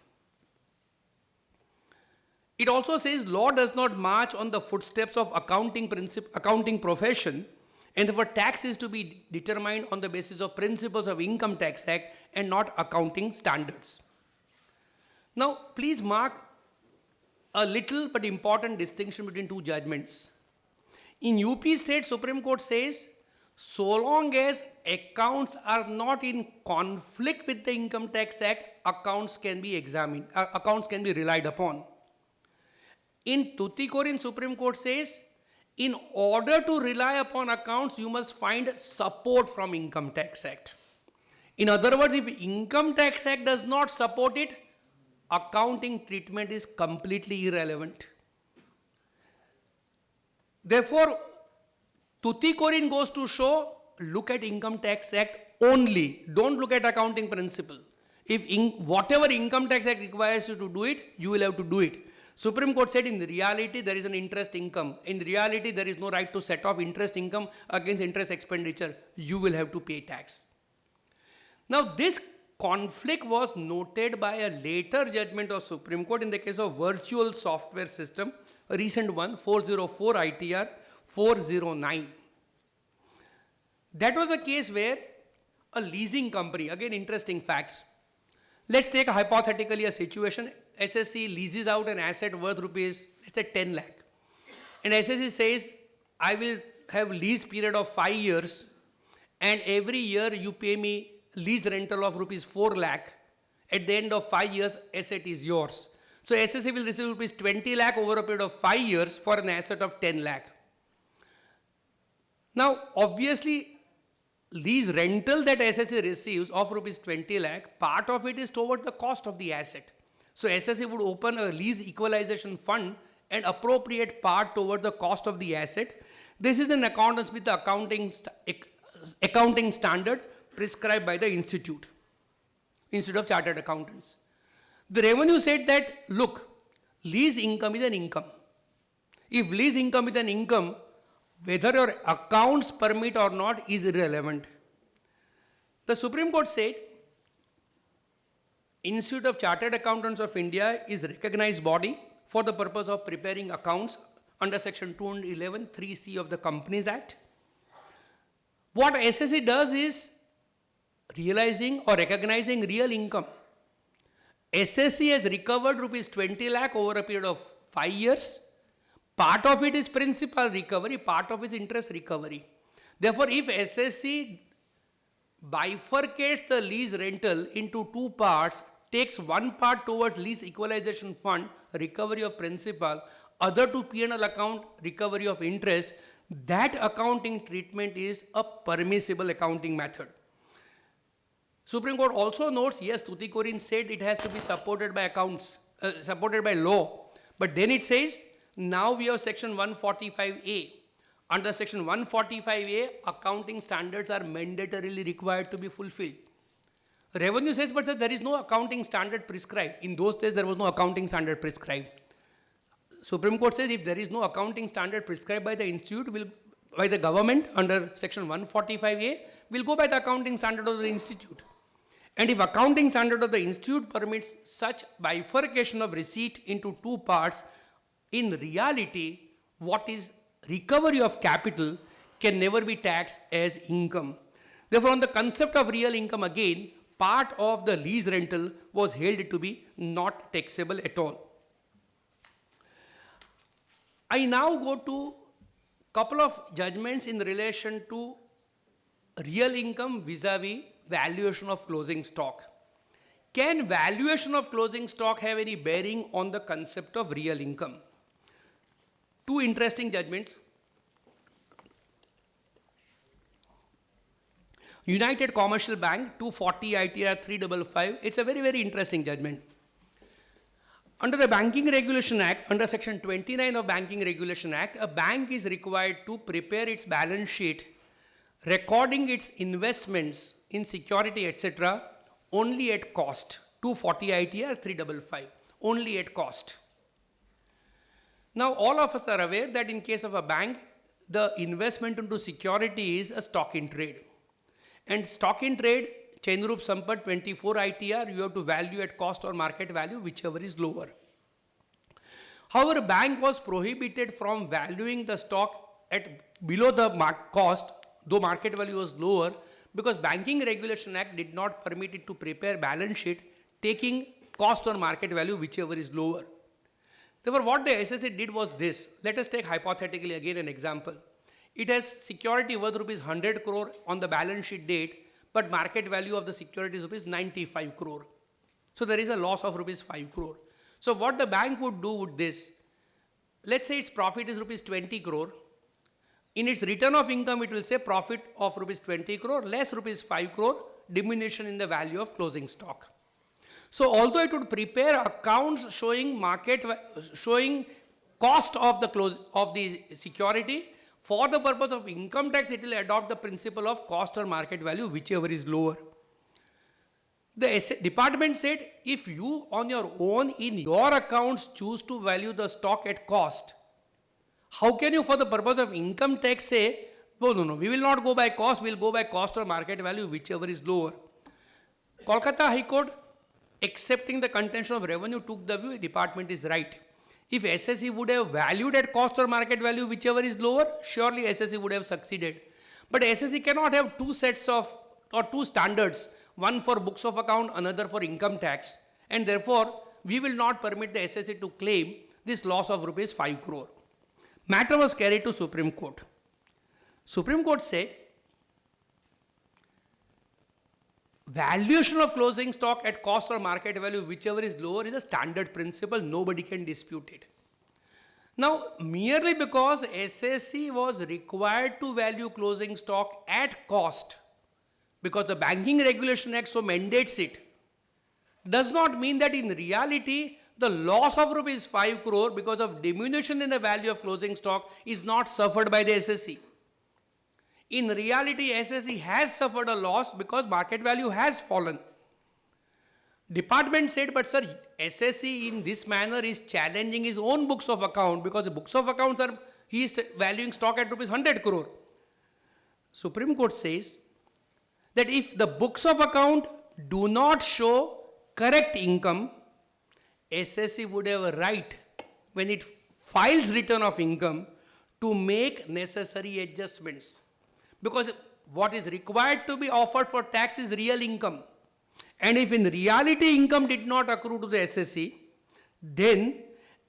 It also says law does not march on the footsteps of accounting profession, and therefore tax is to be determined on the basis of principles of Income Tax Act and not accounting standards. Now, please mark a little but important distinction between two judgments. In UP State, Supreme Court says, so long as accounts are not in conflict with the Income Tax Act, accounts can be examined, accounts can be relied upon. In Tuticorin, Supreme Court says, in order to rely upon accounts, you must find support from Income Tax Act. In other words, if Income Tax Act does not support it, accounting treatment is completely irrelevant. Therefore, Tuticorin goes to show, look at Income Tax Act only. Don't look at accounting principle. If whatever Income Tax Act requires you to do it, you will have to do it. Supreme Court said in reality there is an interest income. In reality there is no right to set off interest income against interest expenditure. You will have to pay tax. Now this conflict was noted by a later judgment of Supreme Court in the case of virtual software system, a recent one, 404 ITR 409. That was a case where a leasing company, again interesting facts. Let's take hypothetically a situation, SSC leases out an asset worth rupees, let's say 10 lakh. And SSC says, I will have lease period of 5 years and every year you pay me lease rental of rupees 4 lakh. At the end of 5 years, asset is yours. So SSC will receive rupees 20 lakh over a period of 5 years for an asset of 10 lakh. Now, obviously, lease rental that SSC receives of rupees 20 lakh, part of it is toward the cost of the asset. So SSC would open a lease equalization fund and appropriate part toward the cost of the asset. This is in accordance with the accounting standard prescribed by the Institute of Chartered Accountants. The revenue said that, look, lease income is an income. If lease income is an income, whether your accounts permit or not is irrelevant. The Supreme Court said, Institute of Chartered Accountants of India is a recognized body for the purpose of preparing accounts under section 211 3C of the Companies Act. What SSC does is realizing or recognizing real income. SSC has recovered rupees 20 lakh over a period of 5 years. Part of it is principal recovery, part of it is interest recovery. Therefore, if SSC bifurcates the lease rental into two parts, takes one part towards lease equalization fund, recovery of principal, other to P&L account, recovery of interest, that accounting treatment is a permissible accounting method. Supreme Court also notes, yes, Tuticorin said it has to be supported by accounts, supported by law. But then it says, now we have section 145A. Under section 145A, accounting standards are mandatorily required to be fulfilled. Revenue says, but there is no accounting standard prescribed. In those days, there was no accounting standard prescribed. Supreme Court says if there is no accounting standard prescribed by the institute, by the government under section 145A, will go by the accounting standard of the institute. And if accounting standard of the institute permits such bifurcation of receipt into two parts, in reality, what is recovery of capital can never be taxed as income. Therefore, on the concept of real income again, part of the lease rental was held to be not taxable at all. I now go to couple of judgments in relation to real income vis-a-vis valuation of closing stock. Can valuation of closing stock have any bearing on the concept of real income? Two interesting judgments. United Commercial Bank 240 ITR 355. It's a very, very interesting judgment. Under the Banking Regulation Act, under section 29 of Banking Regulation Act, a bank is required to prepare its balance sheet, recording its investments in security, etc., only at cost. 240 ITR 355. Only at cost. Now, all of us are aware that in case of a bank, the investment into security is a stock in trade. And stock in trade, Chainrup Sampat 24 ITR, you have to value at cost or market value, whichever is lower. However, bank was prohibited from valuing the stock at below the cost, though market value was lower, because Banking Regulation Act did not permit it to prepare balance sheet taking cost or market value, whichever is lower. Therefore, what the SSC did was this. Let us take hypothetically again an example. It has security worth rupees 100 crore on the balance sheet date, but market value of the security is rupees 95 crore. So there is a loss of rupees 5 crore. So what the bank would do with this, let's say its profit is rupees 20 crore. In its return of income, it will say profit of rupees 20 crore less rupees 5 crore, diminution in the value of closing stock. So although it would prepare accounts showing showing cost of the security, for the purpose of income tax, it will adopt the principle of cost or market value, whichever is lower. The department said, if you on your own in your accounts choose to value the stock at cost, how can you for the purpose of income tax say, no, we will not go by cost, we will go by cost or market value, whichever is lower. Kolkata High Court, accepting the contention of revenue, took the view, department is right. If SSC would have valued at cost or market value, whichever is lower, surely SSC would have succeeded. But SSC cannot have two sets of, or two standards, one for books of account, another for income tax. And therefore, we will not permit the SSC to claim this loss of rupees 5 crore. Matter was carried to Supreme Court. Supreme Court said, valuation of closing stock at cost or market value, whichever is lower, is a standard principle. Nobody can dispute it. Now, merely because SSC was required to value closing stock at cost, because the Banking Regulation Act so mandates it, does not mean that in reality, the loss of rupees 5 crore because of diminution in the value of closing stock is not suffered by the SSC. In reality, SSC has suffered a loss because market value has fallen. Department said, but sir, SSC in this manner is challenging his own books of account, because the books of accounts are, he is valuing stock at rupees 100 crore. Supreme Court says that if the books of account do not show correct income, SSC would have a right, when it files return of income, to make necessary adjustments. Because what is required to be offered for tax is real income. And if in reality income did not accrue to the SSC, then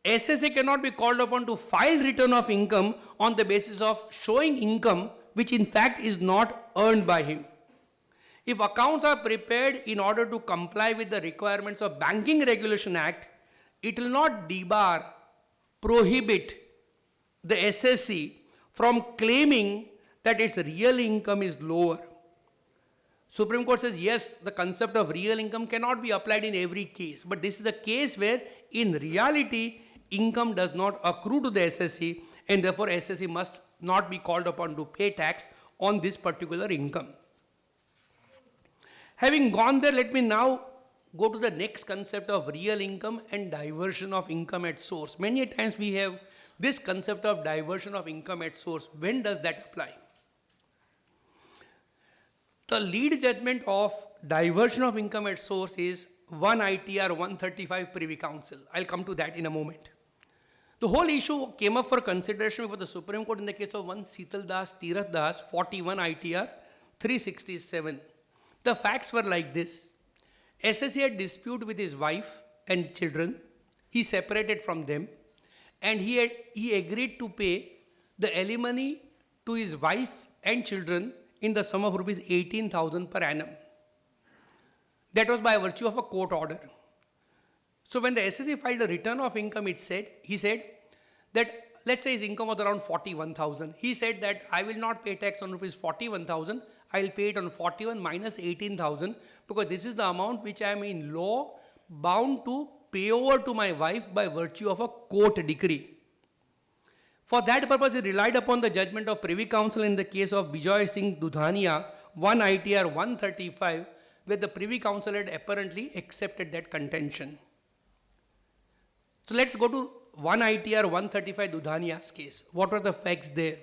SSC cannot be called upon to file return of income on the basis of showing income which in fact is not earned by him. If accounts are prepared in order to comply with the requirements of Banking Regulation Act, it will not debar, prohibit the SSC from claiming that its real income is lower. Supreme Court says, yes, the concept of real income cannot be applied in every case, but this is a case where in reality income does not accrue to the SSC, and therefore SSC must not be called upon to pay tax on this particular income. Having gone there, let me now go to the next concept of real income and diversion of income at source. Many times we have this concept of diversion of income at source. When does that apply? The lead judgment of diversion of income at source is 1 ITR 135 Privy Council. I'll come to that in a moment. The whole issue came up for consideration before the Supreme Court in the case of one Sital Das Tirath Das, 41 ITR 367. The facts were like this. SSC had dispute with his wife and children. He separated from them, and he agreed to pay the alimony to his wife and children in the sum of rupees 18,000 per annum. That was by virtue of a court order. So when the SSC filed a return of income, he said that, let's say his income was around 41,000. He said that I will not pay tax on rupees 41,000. I will pay it on 41 minus 18,000, because this is the amount which I am in law bound to pay over to my wife by virtue of a court decree. For that purpose, he relied upon the judgment of Privy Council in the case of Bijoy Singh Dudhania, 1 ITR 135, where the Privy Council had apparently accepted that contention. So let's go to 1 ITR 135 Dudhania's case. What were the facts there?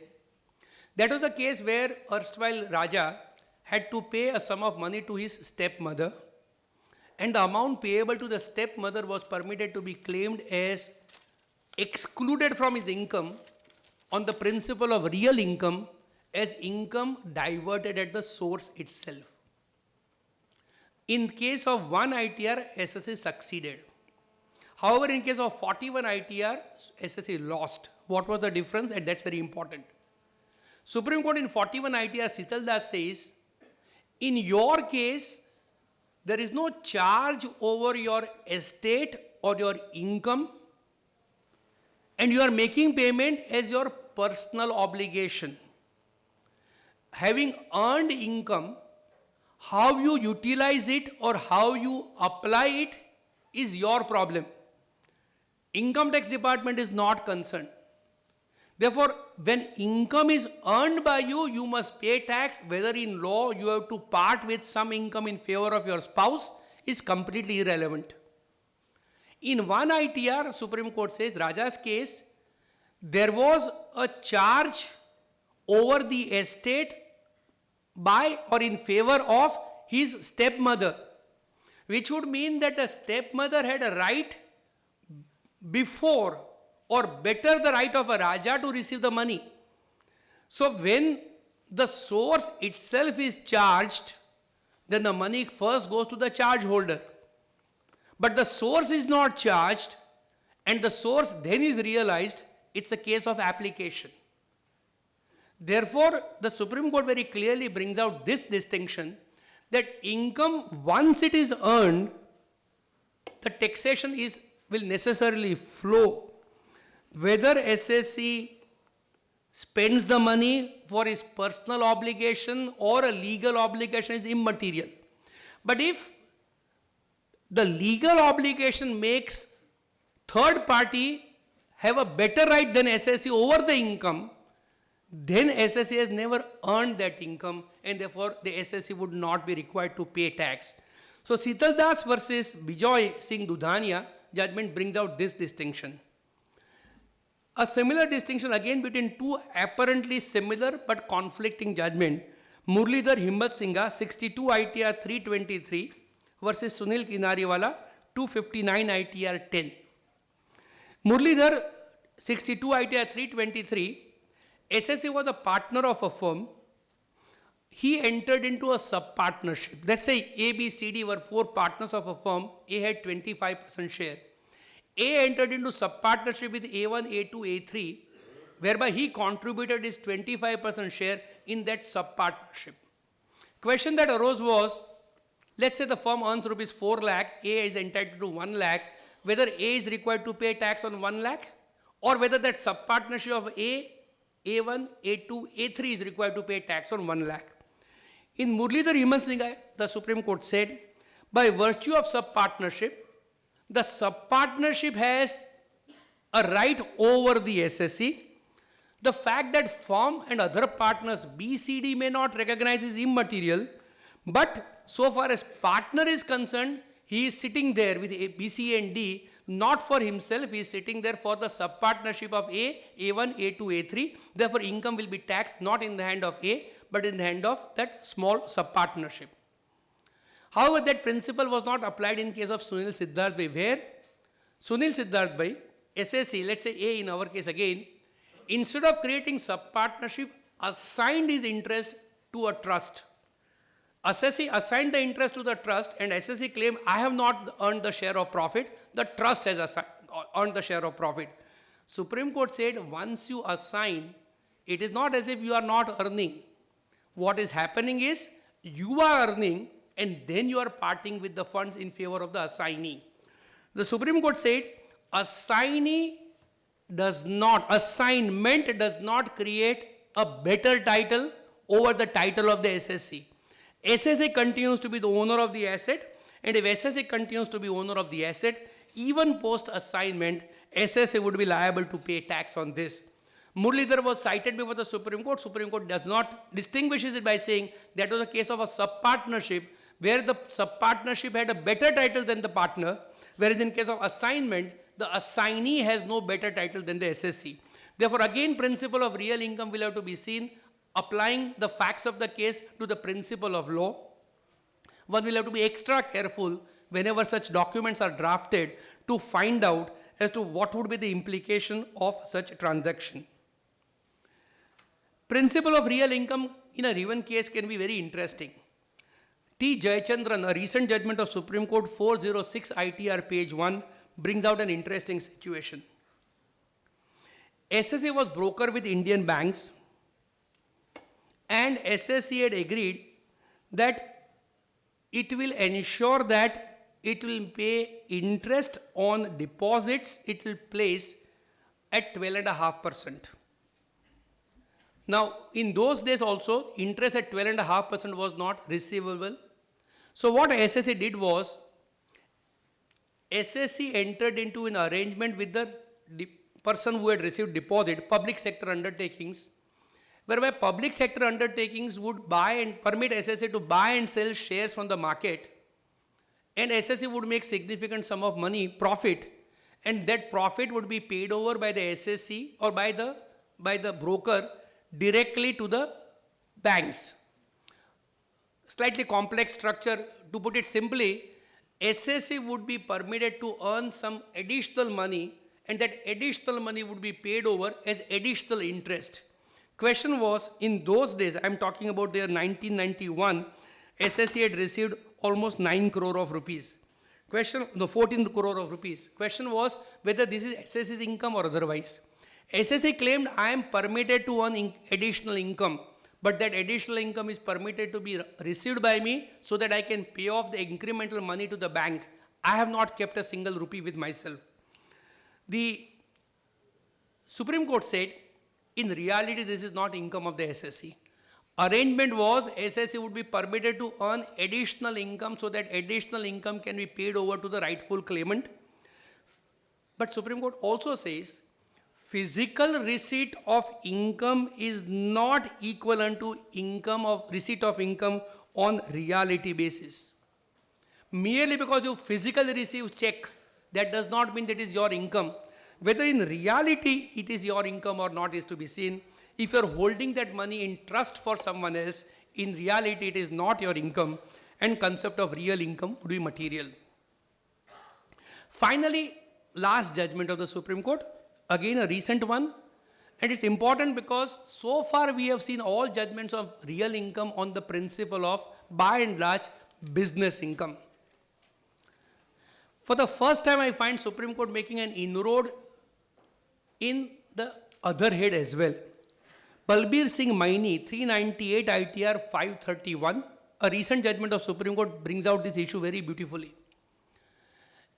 That was the case where erstwhile Raja had to pay a sum of money to his stepmother, and the amount payable to the stepmother was permitted to be claimed as excluded from his income on the principle of real income as income diverted at the source itself. In case of 1 ITR, SSC succeeded. However, in case of 41 ITR, SSC lost. What was the difference? And that's very important. Supreme Court in 41 ITR, Sital Das says, in your case, there is no charge over your estate or your income, and you are making payment as your personal obligation. Having earned income, how you utilize it or how you apply it is your problem. Income tax department is not concerned. Therefore, when income is earned by you, you must pay tax. Whether in law you have to part with some income in favor of your spouse is completely irrelevant. In 1 ITR, Supreme Court says, Raja's case, there was a charge over the estate by or in favor of his stepmother, which would mean that the stepmother had a right before or better the right of a Raja to receive the money. So when the source itself is charged, then the money first goes to the charge holder. But the source is not charged and the source then is realized, it's a case of application. Therefore, the Supreme Court very clearly brings out this distinction that income, once it is earned, the taxation will necessarily flow. Whether SSC spends the money for his personal obligation or a legal obligation is immaterial. But if the legal obligation makes third party have a better right than SSC over the income, then SSC has never earned that income and therefore the SSC would not be required to pay tax. So Sital Das versus Bijoy Singh Dudhania judgment brings out this distinction. A similar distinction again between two apparently similar but conflicting judgment. Murlidhar Himmat Singha 62 ITR 323 versus Sunil Kinariwala 259 ITR 10. Murlidhar 62 ITR 323, SSC was a partner of a firm. He entered into a sub-partnership. Let's say A, B, C, D were four partners of a firm. A had 25% share. A entered into sub-partnership with A1, A2, A3, whereby he contributed his 25% share in that sub-partnership. Question that arose was, let's say the firm earns rupees 4 lakh, A is entitled to 1 lakh, whether A is required to pay tax on 1 lakh, or whether that sub-partnership of A, A1, A2, A3 is required to pay tax on 1 lakh. In Murlidhar Himmat Singha, the Supreme Court said, by virtue of sub-partnership, the sub-partnership has a right over the SSC. The fact that firm and other partners B, C, D may not recognize is immaterial, but so far as partner is concerned, he is sitting there with A, B, C and D, not for himself, he is sitting there for the sub-partnership of A, A1, A2, A3. Therefore, income will be taxed not in the hand of A, but in the hand of that small sub-partnership. However, that principle was not applied in case of Sunil Siddharth Bhai, where Sunil Siddharth Bhai, SSC, let's say A in our case again, instead of creating sub-partnership, assigned his interest to a trust. SSC assigned the interest to the trust and SSC claimed, I have not earned the share of profit, the trust has earned the share of profit. Supreme Court said, once you assign, it is not as if you are not earning. What is happening is, you are earning and then you are parting with the funds in favor of the assignee. The Supreme Court said, assignment does not create a better title over the title of the SSC. SSC continues to be the owner of the asset, and if SSC continues to be owner of the asset, even post assignment, SSC would be liable to pay tax on this. Murlidhar was cited before the Supreme Court. Supreme Court does not distinguishes it by saying that was a case of a sub-partnership where the sub-partnership had a better title than the partner, whereas in case of assignment, the assignee has no better title than the SSC. Therefore, again, principle of real income will have to be seen applying the facts of the case to the principle of law. One will have to be extra careful whenever such documents are drafted to find out as to what would be the implication of such a transaction. Principle of real income in a given case can be very interesting. T. Jayachandran, a recent judgment of Supreme Court 406 ITR page 1, brings out an interesting situation. SSC was broker with Indian banks and SSC had agreed that it will ensure that it will pay interest on deposits it will place at 12.5%. Now, in those days also, interest at 12.5% was not receivable. So what SSC did was, SSC entered into an arrangement with the person who had received deposit, public sector undertakings, whereby public sector undertakings would buy and permit SSC to buy and sell shares from the market, and SSC would make significant sum of money, profit, and that profit would be paid over by the SSC or by the broker directly to the banks. Slightly complex structure. To put it simply, SSC would be permitted to earn some additional money, and that additional money would be paid over as additional interest. Question was, in those days, I am talking about the year 1991, SSC had received almost 9 crore of rupees. 14 crore of rupees. Question was whether this is SSC's income or otherwise. SSC claimed, I am permitted to earn additional income, but that additional income is permitted to be received by me so that I can pay off the incremental money to the bank. I have not kept a single rupee with myself. The Supreme Court said, in reality, this is not income of the SSC. Arrangement was SSC would be permitted to earn additional income so that additional income can be paid over to the rightful claimant. But Supreme Court also says, physical receipt of income is not equivalent to receipt of income on reality basis. Merely because you physically receive check, that does not mean that is your income. Whether in reality it is your income or not is to be seen. If you are holding that money in trust for someone else, in reality it is not your income, and concept of real income would be material. Finally, last judgment of the Supreme Court, again a recent one, and it's important because so far we have seen all judgments of real income on the principle of, by and large, business income. For the first time, I find Supreme Court making an inroad in the other head as well. Balbir Singh Maini, 398 ITR 531, a recent judgment of Supreme Court brings out this issue very beautifully.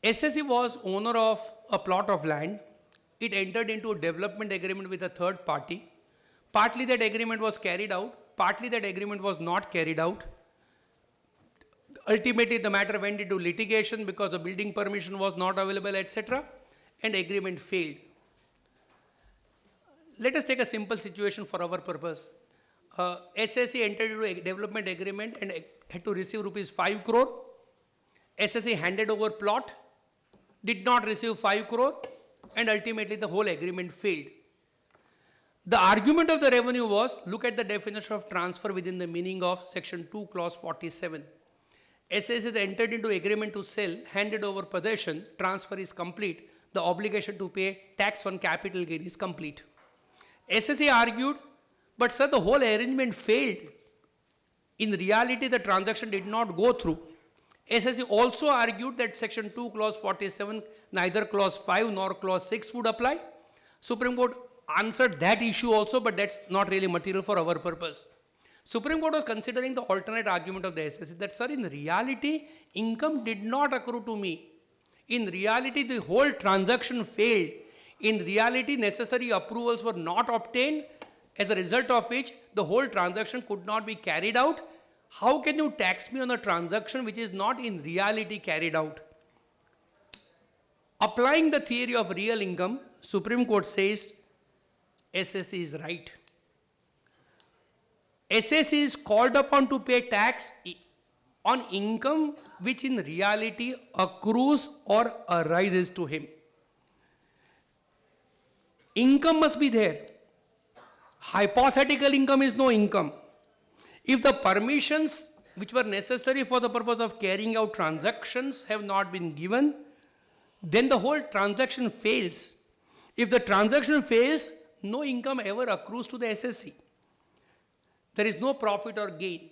SSE was owner of a plot of land. It entered into a development agreement with a third party. Partly that agreement was carried out, partly that agreement was not carried out. Ultimately, the matter went into litigation because the building permission was not available, etc., and agreement failed. Let us take a simple situation for our purpose. SSE entered into a development agreement and had to receive rupees 5 crore. SSE handed over plot, did not receive 5 crore, and ultimately the whole agreement failed. The argument of the revenue was, look at the definition of transfer within the meaning of section 2 clause 47. SSE entered into agreement to sell, handed over possession, transfer is complete, the obligation to pay tax on capital gain is complete. SSE argued, but sir, the whole arrangement failed. In reality, the transaction did not go through. SSE also argued that section 2 clause 47, neither clause 5 nor clause 6 would apply. Supreme Court answered that issue also, but that's not really material for our purpose. Supreme Court was considering the alternate argument of the SSE that, sir, in reality, income did not accrue to me. In reality, the whole transaction failed. In reality, necessary approvals were not obtained, as a result of which the whole transaction could not be carried out. How can you tax me on a transaction which is not in reality carried out? Applying the theory of real income, Supreme Court says SSE is right. SSE is called upon to pay tax on income which in reality accrues or arises to him. Income must be there. Hypothetical income is no income. If the permissions which were necessary for the purpose of carrying out transactions have not been given, then the whole transaction fails. If the transaction fails, no income ever accrues to the SSE. There is no profit or gain,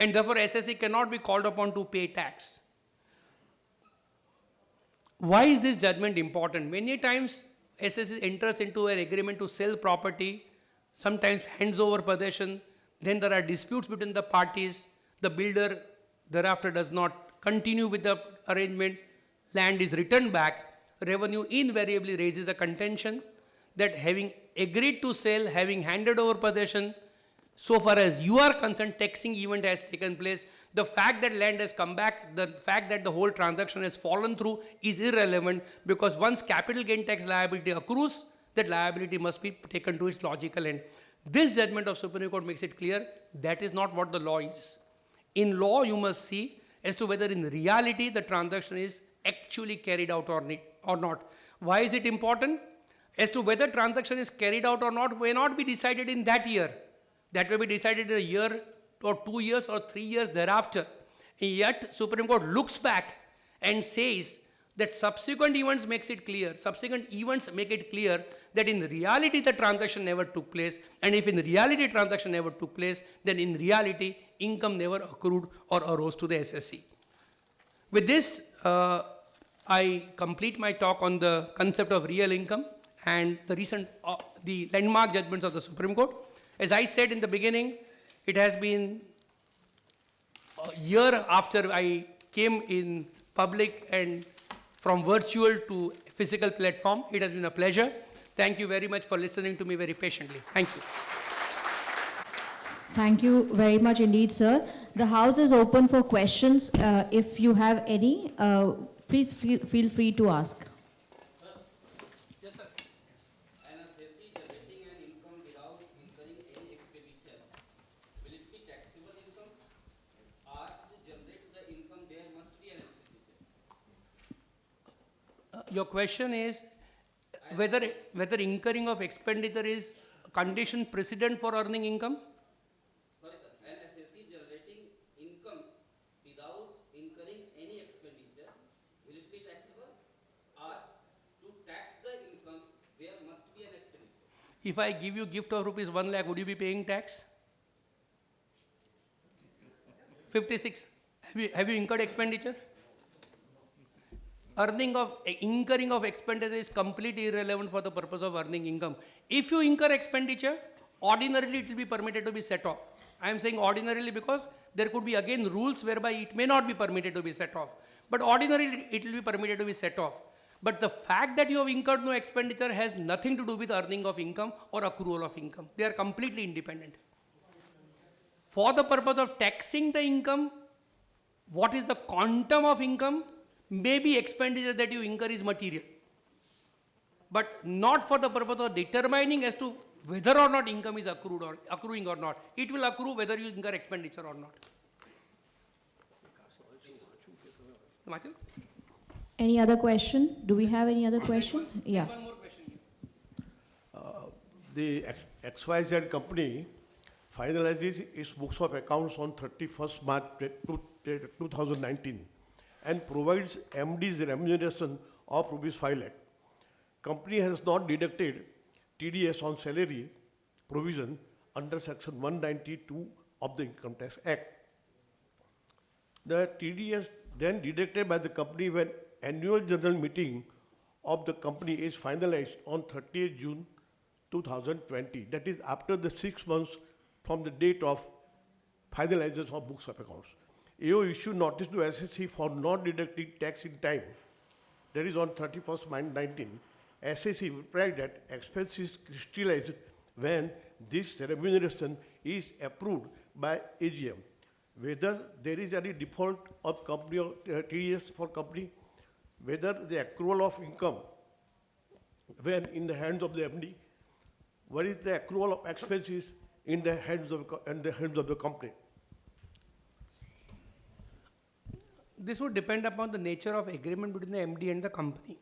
and therefore SSE cannot be called upon to pay tax. Why is this judgment important? Many times SSE enters into an agreement to sell property, sometimes hands over possession, then there are disputes between the parties, the builder thereafter does not continue with the arrangement, land is returned back, revenue invariably raises the contention that having agreed to sell, having handed over possession, so far as you are concerned, taxing event has taken place. The fact that land has come back, the fact that the whole transaction has fallen through is irrelevant, because once capital gain tax liability accrues, that liability must be taken to its logical end. This judgment of Supreme Court makes it clear that is not what the law is. In law, you must see as to whether in reality the transaction is actually carried out or not. Why is it important? As to whether transaction is carried out or not may not be decided in that year. That will be decided in a year or 2 years or 3 years thereafter. And yet, Supreme Court looks back and says that subsequent events make it clear that in reality the transaction never took place, and if in reality transaction never took place, then in reality income never accrued or arose to the SSE. With this, I complete my talk on the concept of real income and the recent, the landmark judgments of the Supreme Court. As I said in the beginning, it has been a year after I came in public and from virtual to physical platform. It has been a pleasure. Thank you very much for listening to me very patiently. Thank you. Thank you very much indeed, sir. The House is open for questions. If you have any, please feel free to ask. Yes, sir. An assessee generating an income without incurring any expenditure, will it be taxable income? Or to generate the income, there must be Your question is whether incurring of expenditure is condition precedent for earning income? Sorry sir, an assessee generating income without incurring any expenditure, will it be taxable? Or to tax the income, there must be an expenditure? If I give you gift of rupees 1 lakh, would you be paying tax? 56. Have you incurred expenditure? Incurring of expenditure is completely irrelevant for the purpose of earning income. If you incur expenditure, ordinarily it will be permitted to be set off. I am saying ordinarily because there could be again rules whereby it may not be permitted to be set off. But ordinarily it will be permitted to be set off. But the fact that you have incurred no expenditure has nothing to do with earning of income or accrual of income. They are completely independent. For the purpose of taxing the income, what is the quantum of income? Maybe expenditure that you incur is material. But not for the purpose of determining as to whether or not income is accruing or not. It will accrue whether you incur expenditure or not. Himachal? Any other question? Do we have any other question? Yeah. One more question. The XYZ company finalizes its books of accounts on 31st March 2019 and provides MD's remuneration of rupees 5 lakh. Company has not deducted TDS on salary provision under section 192 of the Income Tax Act. The TDS then deducted by the company when annual general meeting of the company is finalized on 30th June 2020. That is after the 6 months from the date of finalization of books of accounts. AO issued notice to SSC for not deducting tax in time. That is on 31st March 19. SSC replied that expense is crystallized when this remuneration is approved by AGM. Whether there is any default of company or TDS for company, whether the accrual of income when in the hands of the MD, what is the accrual of expenses in the hands of the company. This would depend upon the nature of agreement between the MD and the company.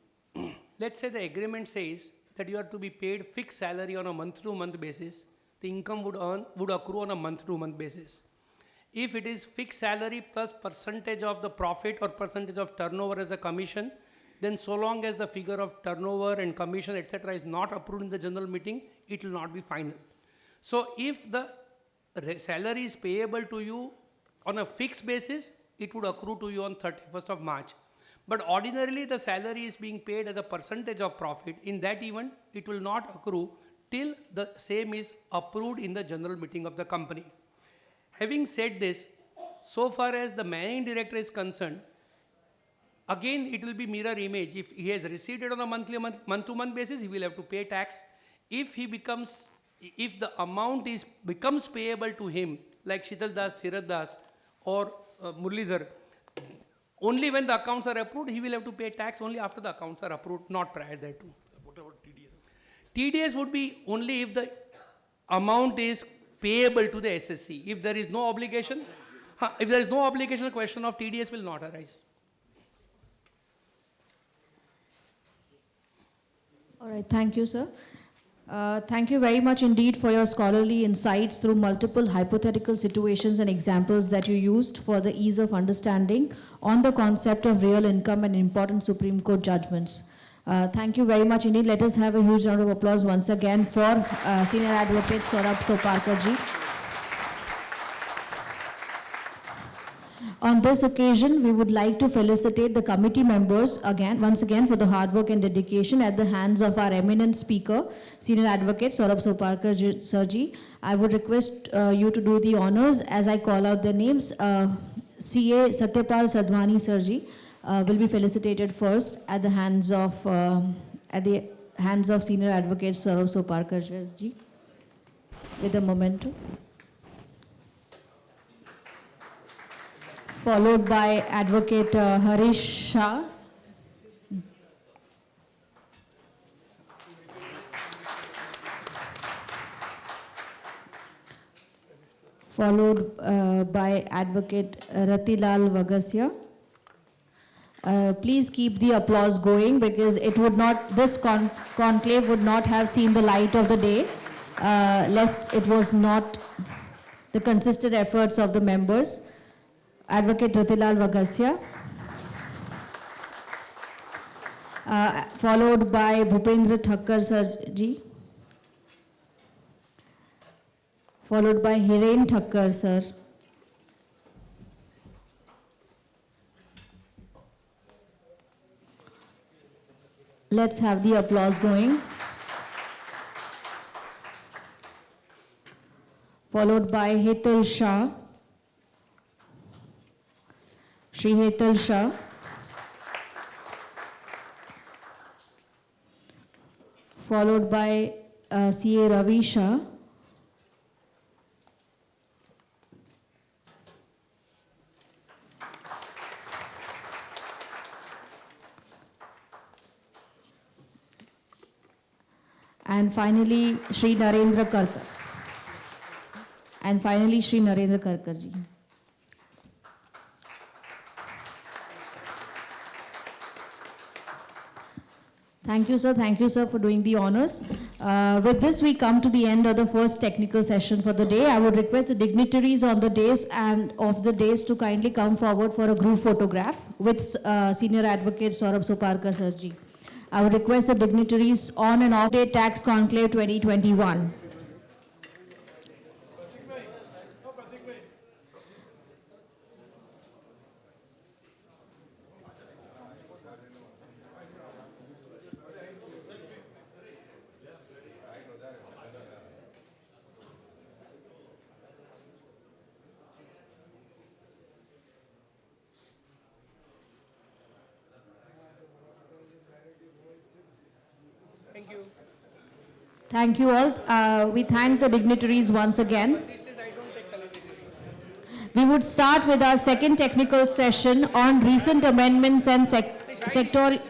Let's say the agreement says that you are to be paid fixed salary on a month-to-month basis. The income would accrue on a month-to-month basis. If it is fixed salary plus percentage of the profit or percentage of turnover as a commission, then so long as the figure of turnover and commission etc. is not approved in the general meeting, it will not be final. So if the salary is payable to you on a fixed basis, it would accrue to you on 31st of March. But ordinarily the salary is being paid as a percentage of profit. In that event, it will not accrue till the same is approved in the general meeting of the company. Having said this, so far as the managing director is concerned, again it will be mirror image. If he has received it on a month-to-month basis, he will have to pay tax. If the amount becomes payable to him, like Shital Das, Thirat Das or Murlidhar, only when the accounts are approved, he will have to pay tax only after the accounts are approved, not prior thereto. What about TDS? TDS would be only if the amount is payable to the SSC. If there is no obligation, the question of TDS will not arise. All right, thank you, sir. Thank you very much indeed for your scholarly insights through multiple hypothetical situations and examples that you used for the ease of understanding on the concept of real income and important Supreme Court judgments. Thank you very much indeed. Let us have a huge round of applause once again for Senior Advocate Saurabh Soparkar ji. On this occasion, we would like to felicitate the committee members once again for the hard work and dedication at the hands of our eminent speaker, Senior Advocate Saurabh Soparkar sir ji. I would request you to do the honors as I call out their names. CA Satyapal Sadhwani sir ji will be felicitated first at the hands of Senior Advocate Saurabh Soparkar sir ji with a memento. Followed by Advocate Harish Shah. Followed by Advocate Ratilal Vagasya. Please keep the applause going because it would not, this conclave would not have seen the light of the day, lest it was not the consistent efforts of the members. Advocate Ratilal Vagasya, followed by Bhupendra Thakkar Sir, followed by Hiren Thakkar Sir. Let's have the applause going. Followed by Hetal Shah, Shri Hetal Shah. Followed by C.A. Ravi Shah. And finally, Shri Narendra Karkar. And finally, Shri Narendra Karkar ji. Thank you, sir. Thank you, sir, for doing the honors. With this, we come to the end of the first technical session for the day. I would request the dignitaries on the dais and of the dais to kindly come forward for a group photograph with Senior Advocate Saurabh Soparkar sir ji. I would request the dignitaries on and off day Tax Conclave 2021. Thank you. Thank you all. We thank the dignitaries once again. We would start with our second technical session on recent amendments and sectorial